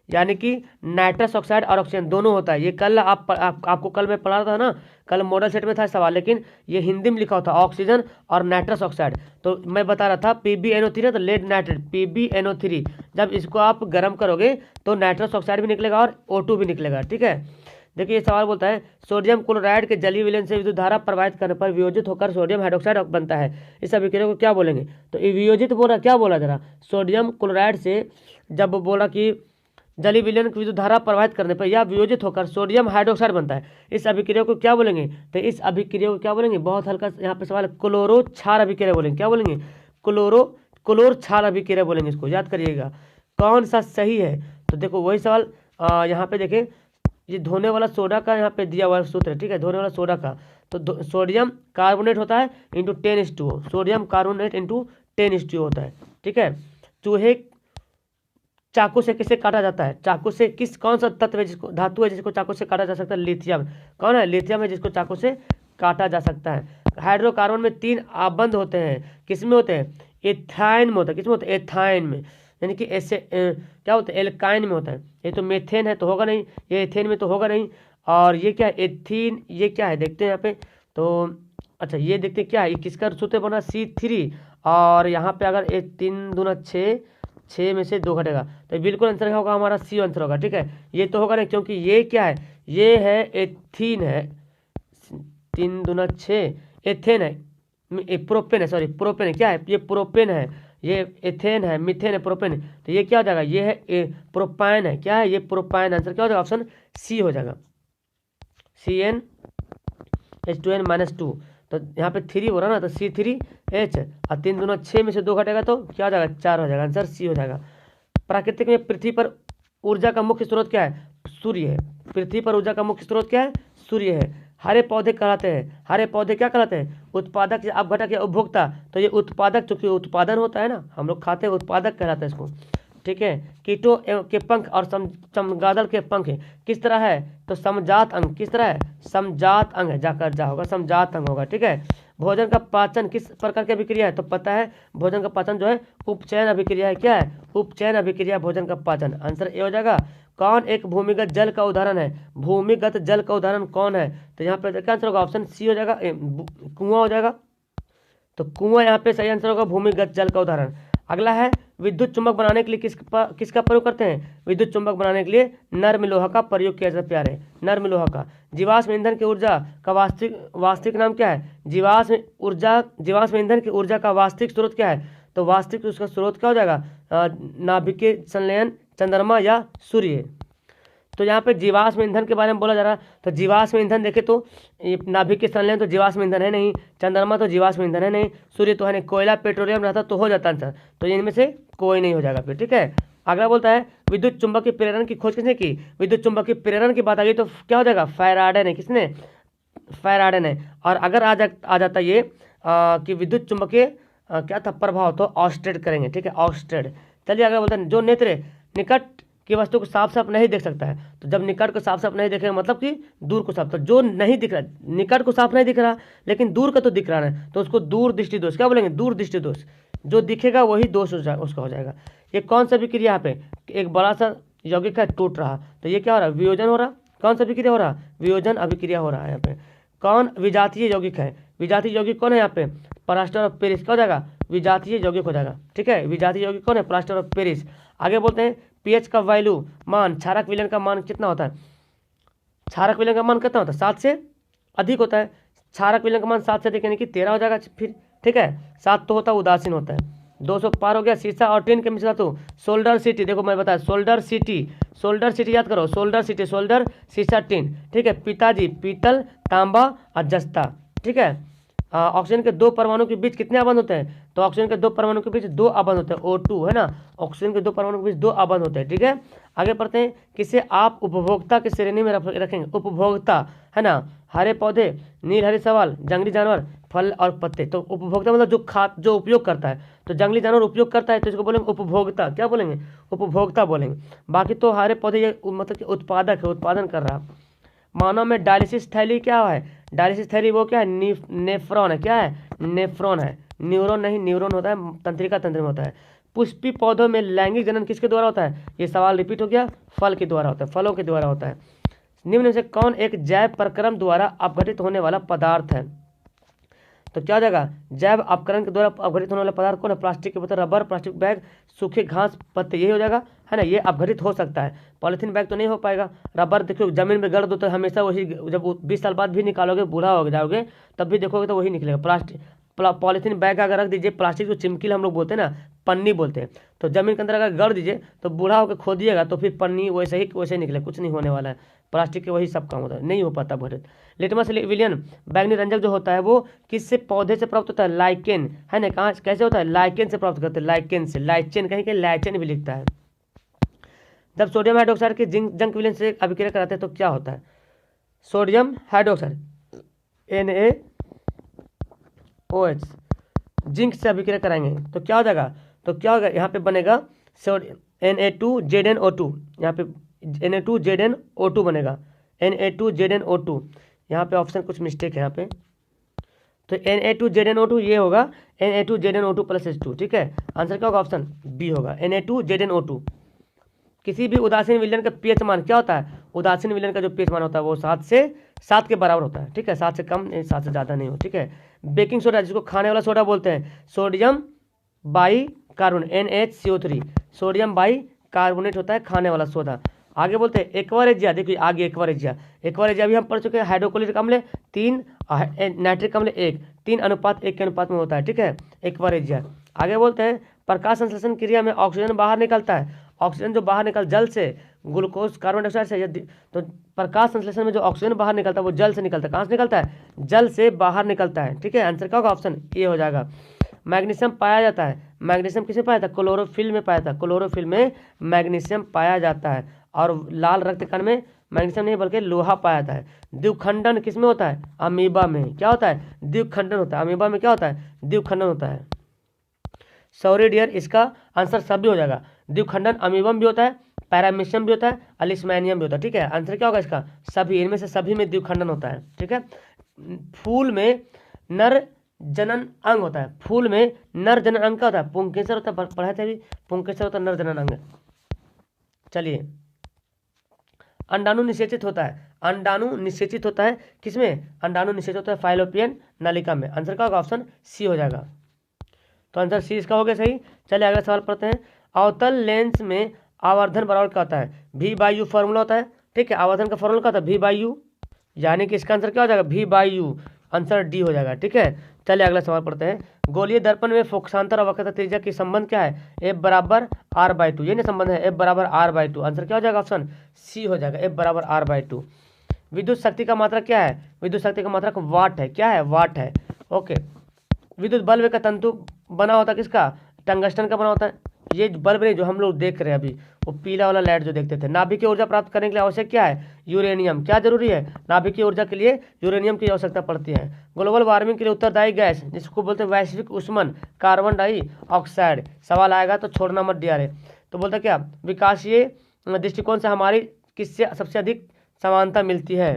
यानी कि नाइट्रस ऑक्साइड और ऑक्सीजन दोनों होता है। ये कल आपको कल मैं पढ़ा था ना, कल मॉडल सेट में था सवाल, लेकिन ये हिंदी में लिखा होता ऑक्सीजन और नाइट्रस ऑक्साइड, तो मैं बता रहा था PbNO3 है, तो लेड नाइट्रेट PbNO3, जब इसको आप गर्म करोगे तो नाइट्रस ऑक्साइड भी निकलेगा और O2 भी निकलेगा, ठीक है। देखिए, ये सवाल बोलता है, सोडियम क्लोराइड के जलीय विलयन से विद्युत धारा प्रवाहित करने पर वियोजित होकर सोडियम हाइड्रोक्साइड बनता है, इस अभिक्रिया को क्या बोलेंगे, तो वियोजित बोला, क्या बोला जरा, सोडियम क्लोराइड से जब बोला कि जलीय विलयन की विद्युत धारा प्रवाहित करने पर या वियोजित होकर सोडियम हाइड्रोक्साइड बनता है, इस अभिक्रिया को क्या बोलेंगे, तो इस अभिक्रिया को क्या बोलेंगे, बहुत हल्का यहाँ पे सवाल है, क्लोरो क्षार अभिक्रिया बोलेंगे, क्या बोलेंगे, क्लोर क्षार अभिक्रिया बोलेंगे, इसको याद करिएगा। कौन सा सही है, तो देखो वही सवाल, यहाँ पे देखें, ये धोने वाला सोडा का यहाँ पे दिया हुआ है सूत्र, ठीक है, धोने वाला सोडा का, तो सोडियम कार्बोनेट होता है इंटू 10:2, सोडियम कार्बोनेट इंटू 10:2 होता है, ठीक है। चूहे चाकू से किसे काटा जाता है, चाकू से कौन सा तत्व है, जिसको धातु है जिसको चाकू से काटा जा सकता है, लिथियम। कौन है, लिथियम है जिसको चाकू से काटा जा सकता है। हाइड्रोकार्बन में 3 आबंध होते हैं, किसमें होते हैं, एथाइन में होता है, किसमें होता है, एथाइन में, यानी कि ऐसे क्या होता है, एल्काइन में होता है। ये तो मेथेन है तो होगा नहीं, ये एथेन में तो होगा नहीं, और ये क्या है, एथीन, ये क्या है देखते हैं यहाँ पे, तो अच्छा ये देखते हैं क्या है, ये किसका सूत्र बना, C3, और यहाँ पे अगर 3 दूना 6 में से 2 घटेगा, तो बिल्कुल आंसर होगा हमारा सी आंसर होगा, ठीक है। ये तो होगा नहीं, क्योंकि ये क्या है, ये है एथीन है, 3 दूना 6 एथेन है, प्रोपेन है, सॉरी प्रोपेन है, क्या है, ये प्रोपेन है, ये एथेन है, मिथेन है, प्रोपेन है, तो ये क्या हो जाएगा, ये है प्रोपाइन है, क्या है, ये प्रोपाइन, आंसर क्या हो जाएगा, ऑप्शन सी हो जाएगा, CnH2n-2, तो यहाँ पे 3 हो रहा ना, तो C3H, और 3 दूना 6 में से 2 घटेगा तो क्या हो जाएगा, 4 हो जाएगा, आंसर सी हो जाएगा। प्राकृतिक में पृथ्वी पर ऊर्जा का मुख्य स्रोत क्या है, सूर्य है, पृथ्वी पर ऊर्जा का मुख्य स्रोत क्या है, सूर्य है। हरे पौधे कहलाते हैं, हरे पौधे क्या कहलाते हैं, उत्पादक, अपघटक या उपभोक्ता, तो ये उत्पादक, चूंकि उत्पादन होता है ना, हम लोग खाते हैं, उत्पादक कहलाता है इसको, ठीक है। कीटों के पंख और चमगादड़ के पंख किस तरह है, तो समजात अंग, किस तरह है, समजात अंग है, जाकर जा होगा, समजात अंग होगा, ठीक है। भोजन का पाचन किस प्रकार की अभिक्रिया है, तो पता है भोजन का पाचन जो है उपचयन अभिक्रिया है, क्या है, उपचयन अभिक्रिया भोजन का पाचन, आंसर ए हो जाएगा। कौन एक भूमिगत जल का उदाहरण है, भूमिगत जल का उदाहरण कौन है, तो यहाँ पे क्या आंसर होगा, ऑप्शन सी हो जाएगा, कुआं हो जाएगा, तो कुआं यहाँ पे सही आंसर होगा, भूमिगत जल का उदाहरण। अगला है, विद्युत चुंबक बनाने के लिए किसका प्रयोग करते हैं, विद्युत चुंबक बनाने के लिए नर्म लोहा का प्रयोग किया जाता है, प्यारे, नर्म लोहा का, जीवाश्म ईंधन की ऊर्जा का वास्तविक नाम क्या है? जीवाश्म ईंधन की ऊर्जा का वास्तविक स्रोत क्या है? तो वास्तविक उसका स्रोत क्या हो जाएगा? नाभिकीय संलयन, चंद्रमा या सूर्य। तो यहाँ पे जीवाश्म ईंधन के बारे में बोला जा रहा है। तो जीवाश्म ईंधन देखे तो नाभिकीय संलयन तो जीवाश्म ईंधन है नहीं, चंद्रमा तो जीवाश्म ईंधन है नहीं, सूर्य तो है नहीं, कोयला पेट्रोलियम रहता तो हो जाता आंसर। तो इनमें से कोई नहीं हो जाएगा फिर, ठीक है। अगला बोलता है विद्युत चुंबकीय प्रेरण की खोज किसने की? विद्युत चुंबकीय प्रेरण की बात आ गई तो क्या हो जाएगा? फैराडे ने। किसने? फैराडे ने। और अगर आ जाता ये कि विद्युत चुंबकीय क्या था प्रभाव, तो ऑस्टेड करेंगे, ठीक है, ऑस्टेड। चलिए अगला बोलते हैं जो नेत्र निकट की वस्तु को साफ साफ नहीं देख सकता है। तो जब निकट को साफ साफ नहीं देखेगा मतलब कि दूर को साफ, तो जो नहीं दिख रहा, निकट को साफ नहीं दिख रहा लेकिन दूर का तो दिख रहा है, तो उसको दूर दृष्टि दोष क्या बोलेंगे? दूर दृष्टि दोष। जो दिखेगा वही दोष उसका हो जाएगा। ये कौन सा विक्रिया? यहाँ पे एक बड़ा सा यौगिक है टूट रहा, तो ये क्या हो रहा है? वियोजन हो रहा। कौन सा विक्रिया हो रहा? वियोजन अभिक्रिया हो रहा है यहाँ पे। कौन विजातीय यौगिक है? विजातीय यौगिक कौन है यहाँ पे? Plaster of Paris. क्या हो जाएगा? विजातीय यौगिक हो जाएगा, ठीक है। विजातीय यौगिक कौन है? Plaster of Paris. आगे बोलते हैं पीएच का वैल्यू मान, क्षारक विलयन का मान कितना होता है? क्षारक विलयन का मान कितना होता है? 7 से अधिक होता है। क्षारक विलयन का मान 7 से अधिक यानी कि 13 हो जाएगा फिर, ठीक है। 7 तो होता है उदासीन होता है। 200 पार हो गया। सीसा और टिन के मिश्रण धातु सोल्डर सिटी, देखो मैं बताया सोल्डर सिटी याद करो, सोल्डर सिटी, सोल्डर सीसा टिन, ठीक है। पिताजी पीतल तांबा और जस्ता, ठीक है। ऑक्सीजन के 2 परमाणु के बीच कितने आबंध होते हैं? तो ऑक्सीजन के 2 परमाणु के बीच 2 आबंध होते हैं, O2 है ना। ऑक्सीजन के 2 परमाणु के बीच 2 आबंध होते हैं, ठीक है। आगे पढ़ते हैं किसे आप उपभोक्ता की श्रेणी में रखेंगे? उपभोक्ता है ना, हरे पौधे, नीलहरी शैवाल, जंगली जानवर, फल और पत्ते। तो उपभोक्ता मतलब जो उपयोग करता है, तो जंगली जानवर उपयोग करता है तो इसको बोलेंगे उपभोक्ता। क्या बोलेंगे? उपभोक्ता बोलेंगे। बाकी तो हरे पौधे ये मतलब कि उत्पादक है, उत्पादन कर रहा। मानव में डायलिसिस थैली क्या है? डायलिसिस थैली वो क्या है? नेफ्रॉन है। क्या है? नेफ्रॉन है, न्यूरॉन नहीं, न्यूरॉन होता है तंत्रिका तंत्र में होता है। पुष्पी पौधों में लैंगिक जनन किसके द्वारा होता है? ये सवाल रिपीट हो गया, फल के द्वारा होता है, फलों के द्वारा होता है। निम्न में से कौन एक जैव प्रक्रम द्वारा अपघटित होने वाला पदार्थ है? तो क्या हो जाएगा? जैव अपकरण के द्वारा अपघटित होने वाला पदार्थ कौन है? प्लास्टिक के बोतल, रबर, प्लास्टिक बैग, सूखे घास पत्ते, यही हो जाएगा, है ना। ये अपघटित हो सकता है, पॉलीथीन बैग तो नहीं हो पाएगा। रबर देखो जमीन में गड़ दो तो हमेशा वही, जब 20 साल बाद भी निकालोगे, बूढ़ा हो जाओगे तब भी देखोगे तो वही निकलेगा। पॉलीथीन बैग अगर रख दीजिए, प्लास्टिक जो चिमकील हम लोग बोलते हैं ना, पन्नी बोलते हैं, तो जमीन के अंदर अगर गड़ दीजिए तो बूढ़ा होकर खोदिएगा तो फिर पन्नी वैसे ही निकले, कुछ नहीं होने वाला है। प्लास्टिक के वही सब काम होता है, नहीं हो पाता अपघटित। लिटमस विलियन बैंगनी रंजक जो होता है वो किससे पौधे से प्राप्त होता है? लाइकेन, है ना। कहाँ कैसे होता है? लाइकेन से प्राप्त करते हैं, लाइकेन से। लाइचेन कहीं कहीं लाइचेन भी लिखता है। जब सोडियम हाइड्रोक्साइड के जंक विलयन से अभिक्रिया कराते हैं तो क्या होता है? सोडियम हाइड्रोक्साइड NaOH जिंक से अभिक्रिया कराएंगे तो क्या हो जाएगा? तो क्या होगा? यहाँ पे बनेगा Na2ZnO2, यहाँ पे Na2ZnO2 बनेगा, Na2ZnO2। यहाँ पे ऑप्शन कुछ मिस्टेक है यहाँ पे, तो Na2ZnO2 ये होगा Na2ZnO2 + H2, ठीक है। आंसर क्या होगा? ऑप्शन बी होगा, Na2ZnO2। किसी भी उदासीन विलयन का पीएच मान क्या होता है? उदासीन विलयन का जो पीएच मान होता है वो 7 के बराबर होता है, ठीक है। 7 से कम, 7 से ज़्यादा नहीं हो, ठीक है। बेकिंग सोडा जिसको खाने वाला सोडा बोलते हैं, sodium by carbonate NaCO3, sodium by carbonate होता है खाने वाला सोडा। आगे बोलते हैं एक्वारेजिया, देखिए आगे एक्वारेजिया भी हम पढ़ चुके हैं। हाइड्रोक्लोरिक अम्ल 3, नाइट्रिक अम्ल 1, 3:1 के अनुपात में होता है, ठीक है, एक्वारेजिया। आगे बोलते हैं प्रकाश संश्लेषण क्रिया में ऑक्सीजन बाहर निकलता है। ऑक्सीजन जो बाहर निकल जल से, ग्लूकोज, कार्बन डाइऑक्साइड से, यदि तो प्रकाश संश्लेषण में जो ऑक्सीजन बाहर निकलता है वो जल से निकलता है। कहाँ से निकलता है? जल से बाहर निकलता है, ठीक है। आंसर क्या होगा? ऑप्शन ए हो जाएगा। मैग्नीशियम पाया जाता है, मैग्नीशियम किसमें पाया जाता है? क्लोरोफिल में पाया जाता है, क्लोरोफिल में मैग्नीशियम पाया जाता है। और लाल रक्त कण में मैग्नीशियम नहीं बल्कि लोहा पाया जाता है। द्विखंडन किसमें होता है? अमीबा में। क्या होता है? द्विखंडन होता है। अमीबा में क्या होता है? द्विखंडन होता है। सॉरी डियर, इसका आंसर सब भी हो जाएगा। द्विखंडन अमीबम भी होता है, पैरामीशियम भी होता है, अलिस्मैनियम भी होता है, ठीक है। आंसर क्या होगा इसका? सभी, इनमें से सभी में द्विखंडन होता है, ठीक है। फूल में नर जनन अंग होता है, फूल में नर जनन अंग क्या होता है? पुंकेसर होता है, पढ़ाए थे अभी, पुंकेसर होता है नर जनन अंग। चलिए, अंडाणु निषेचित होता है, अंडाणु निषेचित होता है किसमें? अंडाणु निषेचित होता है फाइलोपियन नलिका में। आंसर क्या होगा? ऑप्शन सी हो जाएगा। तो आंसर सी इसका हो गया सही। चलिए अगला सवाल पढ़ते हैं। अवतल लेंस में आवर्धन बराबर क्या होता है? V/U फॉर्मूला होता है, ठीक है। आवर्धन का फॉर्मूला क्या होता है? V/U, यानी कि इसका आंसर क्या हो जाएगा, V/U, आंसर डी हो जाएगा। ठीक है, चलिए अगला सवाल पढ़ते हैं। गोलीय दर्पण में फोकसांतर और वक्रता त्रिज्या की संबंध क्या है, F=R/2, ये नहीं संबंध है, F=R/2, आंसर क्या हो जाएगा, ऑप्शन सी हो जाएगा, F=R/2। विद्युत शक्ति का मात्रक क्या है, विद्युत शक्ति का मात्रक वाट है, क्या है, वाट है। ओके, विद्युत बल्ब का तंतु बना होता है किसका, टंगस्टन का बना होता है। ये बल्ब नहीं जो हम लोग देख रहे हैं अभी, वो पीला वाला लाइट जो देखते थे। नाभिकीय ऊर्जा प्राप्त करने के लिए आवश्यक क्या है, यूरेनियम। क्या जरूरी है, नाभिकीय ऊर्जा के लिए यूरेनियम की आवश्यकता पड़ती है। ग्लोबल वार्मिंग के लिए उत्तरदायी गैस जिसको बोलते हैं वैश्विक ऊष्मन, कार्बन डाइऑक्साइड। सवाल आएगा तो छोड़ना मत दिया रे। तो बोलते क्या, विकासीय दृष्टिकोण से हमारी किससे सबसे अधिक समानता मिलती है,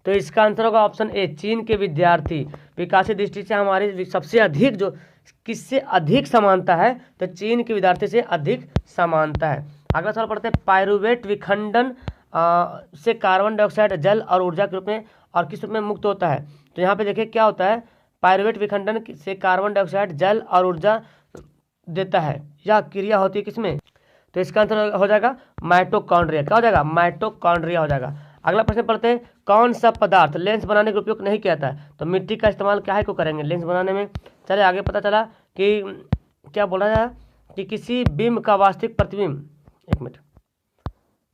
तो इसका आंसर होगा ऑप्शन ए, चीन के विद्यार्थी। विकासीय दृष्टि से हमारी सबसे अधिक जो किससे अधिक समानता है, तो चीन के विद्यार्थी से अधिक समानता है। अगला सवाल पढ़ते हैं। पायरुवेट विखंडन से कार्बन डाइऑक्साइड जल और ऊर्जा के रूप में और किस रूप में मुक्त होता है, तो यहाँ पे देखिए क्या होता है, पायरुवेट विखंडन से कार्बन डाइऑक्साइड जल और ऊर्जा देता है। यह क्रिया होती है किसमें, तो इसका आंसर हो जाएगा माइटोकॉन्ड्रिया। क्या हो जाएगा, माइटोकॉन्ड्रिया हो जाएगा। अगला प्रश्न पढ़ते हैं। कौन सा पदार्थ लेंस बनाने का उपयोग नहीं किया जाता है, तो मिट्टी का इस्तेमाल क्या है को करेंगे लेंस बनाने में। चले आगे, पता चला कि क्या बोला जाए कि किसी बिंब का वास्तविक प्रतिबिंब, एक मिनट,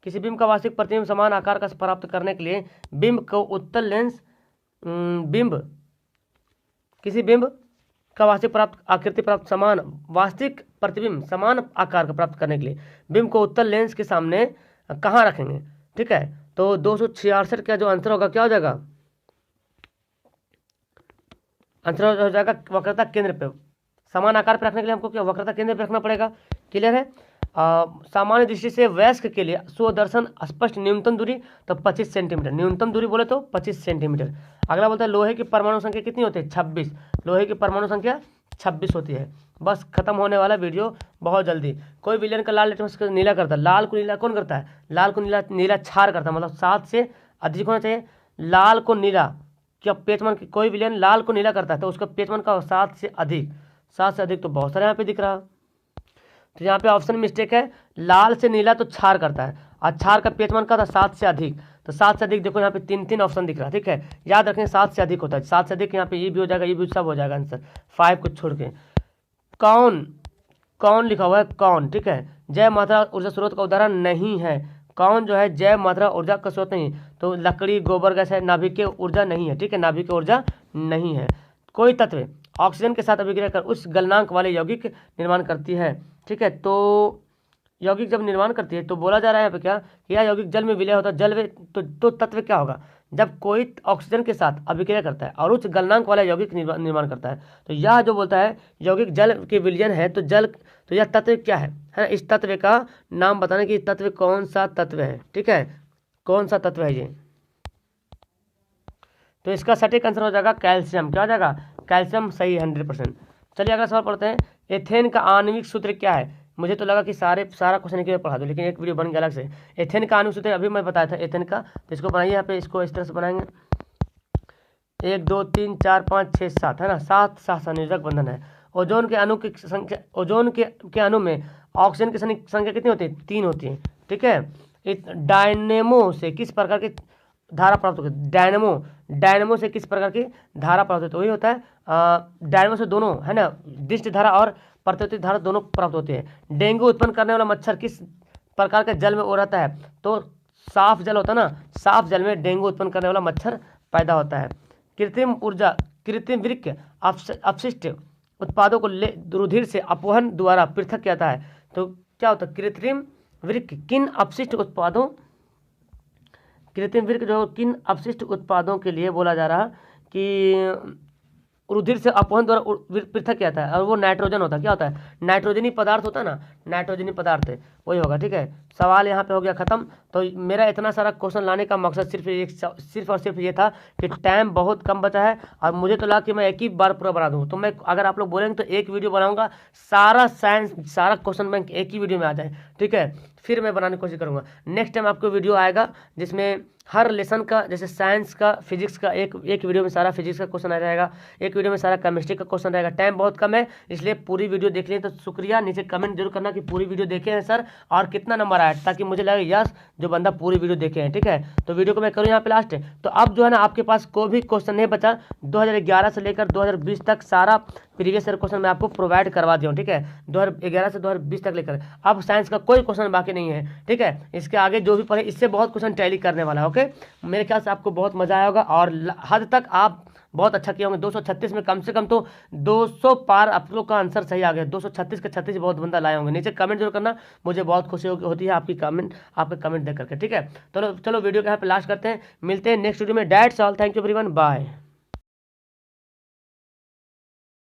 किसी बिंब का वास्तविक प्रतिबिंब समान आकार का प्राप्त करने के लिए बिंब को उत्तल लेंस किसी बिंब का वास्तविक प्राप्त आकृति प्राप्त समान वास्तविक प्रतिबिंब समान आकार का प्राप्त करने के लिए बिंब को उत्तल लेंस के सामने कहाँ रखेंगे। ठीक है, तो 266 का जो आंसर होगा क्या हो जाएगा, आंसर हो जाएगा वक्रता केंद्र पे। समान आकार पे रखने के लिए हमको क्या वक्रता केंद्र पे रखना पड़ेगा। क्लियर है। सामान्य दृष्टि से वयस्क के लिए स्वदर्शन स्पष्ट न्यूनतम दूरी तो 25 सेंटीमीटर, न्यूनतम दूरी बोले तो 25 सेंटीमीटर। अगला बोलता है लोहे की परमाणु संख्या कितनी होती है, 26। लोहे की परमाणु संख्या 26 होती है। बस खत्म होने वाला वीडियो बहुत जल्दी। कोई विलेन का लाल लिटमस नीला करता है, लाल को नीला कौन करता है, लाल को नीला क्षार करता है, मतलब 7 से अधिक होना चाहिए। लाल को नीला क्या पेचमान, कोई विलेन लाल को नीला करता है तो उसका पेचमान का 7 से अधिक, 7 से अधिक तो बहुत सारे यहाँ पे दिख रहा। तो यहाँ पे ऑप्शन मिस्टेक है, लाल से नीला तो क्षार करता है और क्षार का पेचमान का था 7 से अधिक, तो 7 से अधिक देखो यहाँ पे 3 ऑप्शन दिख रहा है। ठीक है, याद रखें 7 से अधिक होता है, 7 से अधिक यहाँ पे ये भी हो जाएगा, ये भी सब हो जाएगा आंसर 5 को छोड़ के। कौन लिखा हुआ है, कौन। ठीक है, जैव मात्रा ऊर्जा स्रोत का उदाहरण नहीं है। कौन जो है जैव मात्रा ऊर्जा का स्रोत नहीं, तो लकड़ी गोबर गैस है, नाभिकीय ऊर्जा नहीं है। ठीक है, नाभिकीय ऊर्जा नहीं है। कोई तत्व ऑक्सीजन के साथ अभिक्रिया कर उस गलनांक वाले यौगिक निर्माण करती है। ठीक है, तो यौगिक जब निर्माण करती है तो बोला जा रहा है यहाँ पे क्या कि यह यौगिक जल में विलय होता है। जल में तो तत्व क्या होगा, जब कोई ऑक्सीजन के साथ अभिक्रिया करता है और उच्च गलनांक वाला यौगिक निर्माण करता है, तो यह जो बोलता है यौगिक जल के विलयन है, तो यह तत्व क्या है ना, इस तत्व का नाम बताने की तत्व कौन सा तत्व है। ठीक है, कौन सा तत्व है ये, तो इसका सटीक आंसर हो जाएगा कैल्शियम। क्या हो जाएगा, कैल्शियम सही 100%। चलिए अगला सवाल पढ़ते हैं। एथेन का आणविक सूत्र क्या है। मुझे तो लगा कि सारा क्वेश्चन एक पढ़ा दो, लेकिन एक वीडियो बन गया अलग से। एथेन का आणविक सूत्र अभी मैं बताया था एथेन का, तो इसको बनाइए यहाँ पे, इसको इस तरह से बनाएंगे 1 2 3 4 5 6 7 है ना, 7 सहसंयोजक बंधन है। ओजोन के अणु की संख्या, ओजोन के अणु में ऑक्सीजन की संख्या कितनी होती है, 3 होती है। ठीक है, डायनेमो से किस प्रकार की धारा प्राप्त होती है, डायनेमो से किस प्रकार की धारा प्राप्त होती है, वही होता है डायनेमो से दोनों है ना, दिष्ट धारा और प्रत्योत्थित धारा दोनों प्राप्त होती है। डेंगू उत्पन्न करने वाला मच्छर किस प्रकार के जल में वो रहता है, तो साफ जल होता है ना, साफ जल में डेंगू उत्पन्न करने वाला मच्छर पैदा होता है। कृत्रिम ऊर्जा, कृत्रिम वृक्क अपशिष्ट उत्पादों को रुधिर से अपवहन द्वारा पृथक किया जाता है, तो क्या होता है कृत्रिम वृक्क किन अपशिष्ट उत्पादों, कृत्रिम वृक्क जो किन अपशिष्ट उत्पादों के लिए बोला जा रहा कि रुधिर से अपवहन द्वारा पृथक किया जाता है, और वो नाइट्रोजन होता है। क्या होता है, नाइट्रोजनी पदार्थ होता है ना, नाइट्रोजनी पदार्थ वही होगा। ठीक है, सवाल यहाँ पे हो गया खत्म। तो मेरा इतना सारा क्वेश्चन लाने का मकसद सिर्फ और सिर्फ ये था कि टाइम बहुत कम बचा है, और मुझे तो लगा कि मैं एक ही बार पूरा बना दूँ। तो मैं अगर आप लोग बोलेंगे तो एक वीडियो बनाऊँगा, सारा साइंस सारा क्वेश्चन बैंक एक ही वीडियो में आ जाए। ठीक है, फिर मैं बनाने की कोशिश करूँगा। नेक्स्ट टाइम आपको वीडियो आएगा जिसमें हर लेसन का, जैसे साइंस का, फिजिक्स का एक वीडियो में सारा फिजिक्स का क्वेश्चन आ जाएगा, एक वीडियो में सारा केमिस्ट्री का क्वेश्चन रहेगा। टाइम बहुत कम है, इसलिए पूरी वीडियो देख लें। तो शुक्रिया, नीचे कमेंट जरूर करना कि पूरी वीडियो देखे हैं सर और कितना नंबर आया, ताकि मुझे लगे यस जो बंदा पूरी वीडियो देखे हैं। ठीक है, तो वीडियो को मैं करूँ यहाँ पे लास्ट। तो अब जो है ना आपके पास कोई भी क्वेश्चन नहीं बचा, 2011 से लेकर 2020 तक सारा प्रीवियस ईयर क्वेश्चन मैं आपको प्रोवाइड करवा दिया हूँ। ठीक है, 2011 से 2020 तक लेकर अब साइंस का कोई क्वेश्चन बाकी नहीं है। ठीक है, इसके आगे जो भी पढ़े इससे बहुत क्वेश्चन टैली करने वाला है। ओके, मेरे ख्याल से आपको बहुत मजा आया होगा और हद तक आप बहुत अच्छा किए होंगे। 236 में कम से कम तो 200 पार आप लोग का आंसर सही आ गया। 236 के 36 बहुत बंदा लाए होंगे। नीचे कमेंट जरूर करना, मुझे बहुत खुशी होती है आपकी कमेंट, आपके कमेंट देख करके। ठीक है, चलो वीडियो को यहाँ पे लास्ट करते हैं, मिलते हैं नेक्स्ट वीडियो में। That's all, thank you everyone, bye.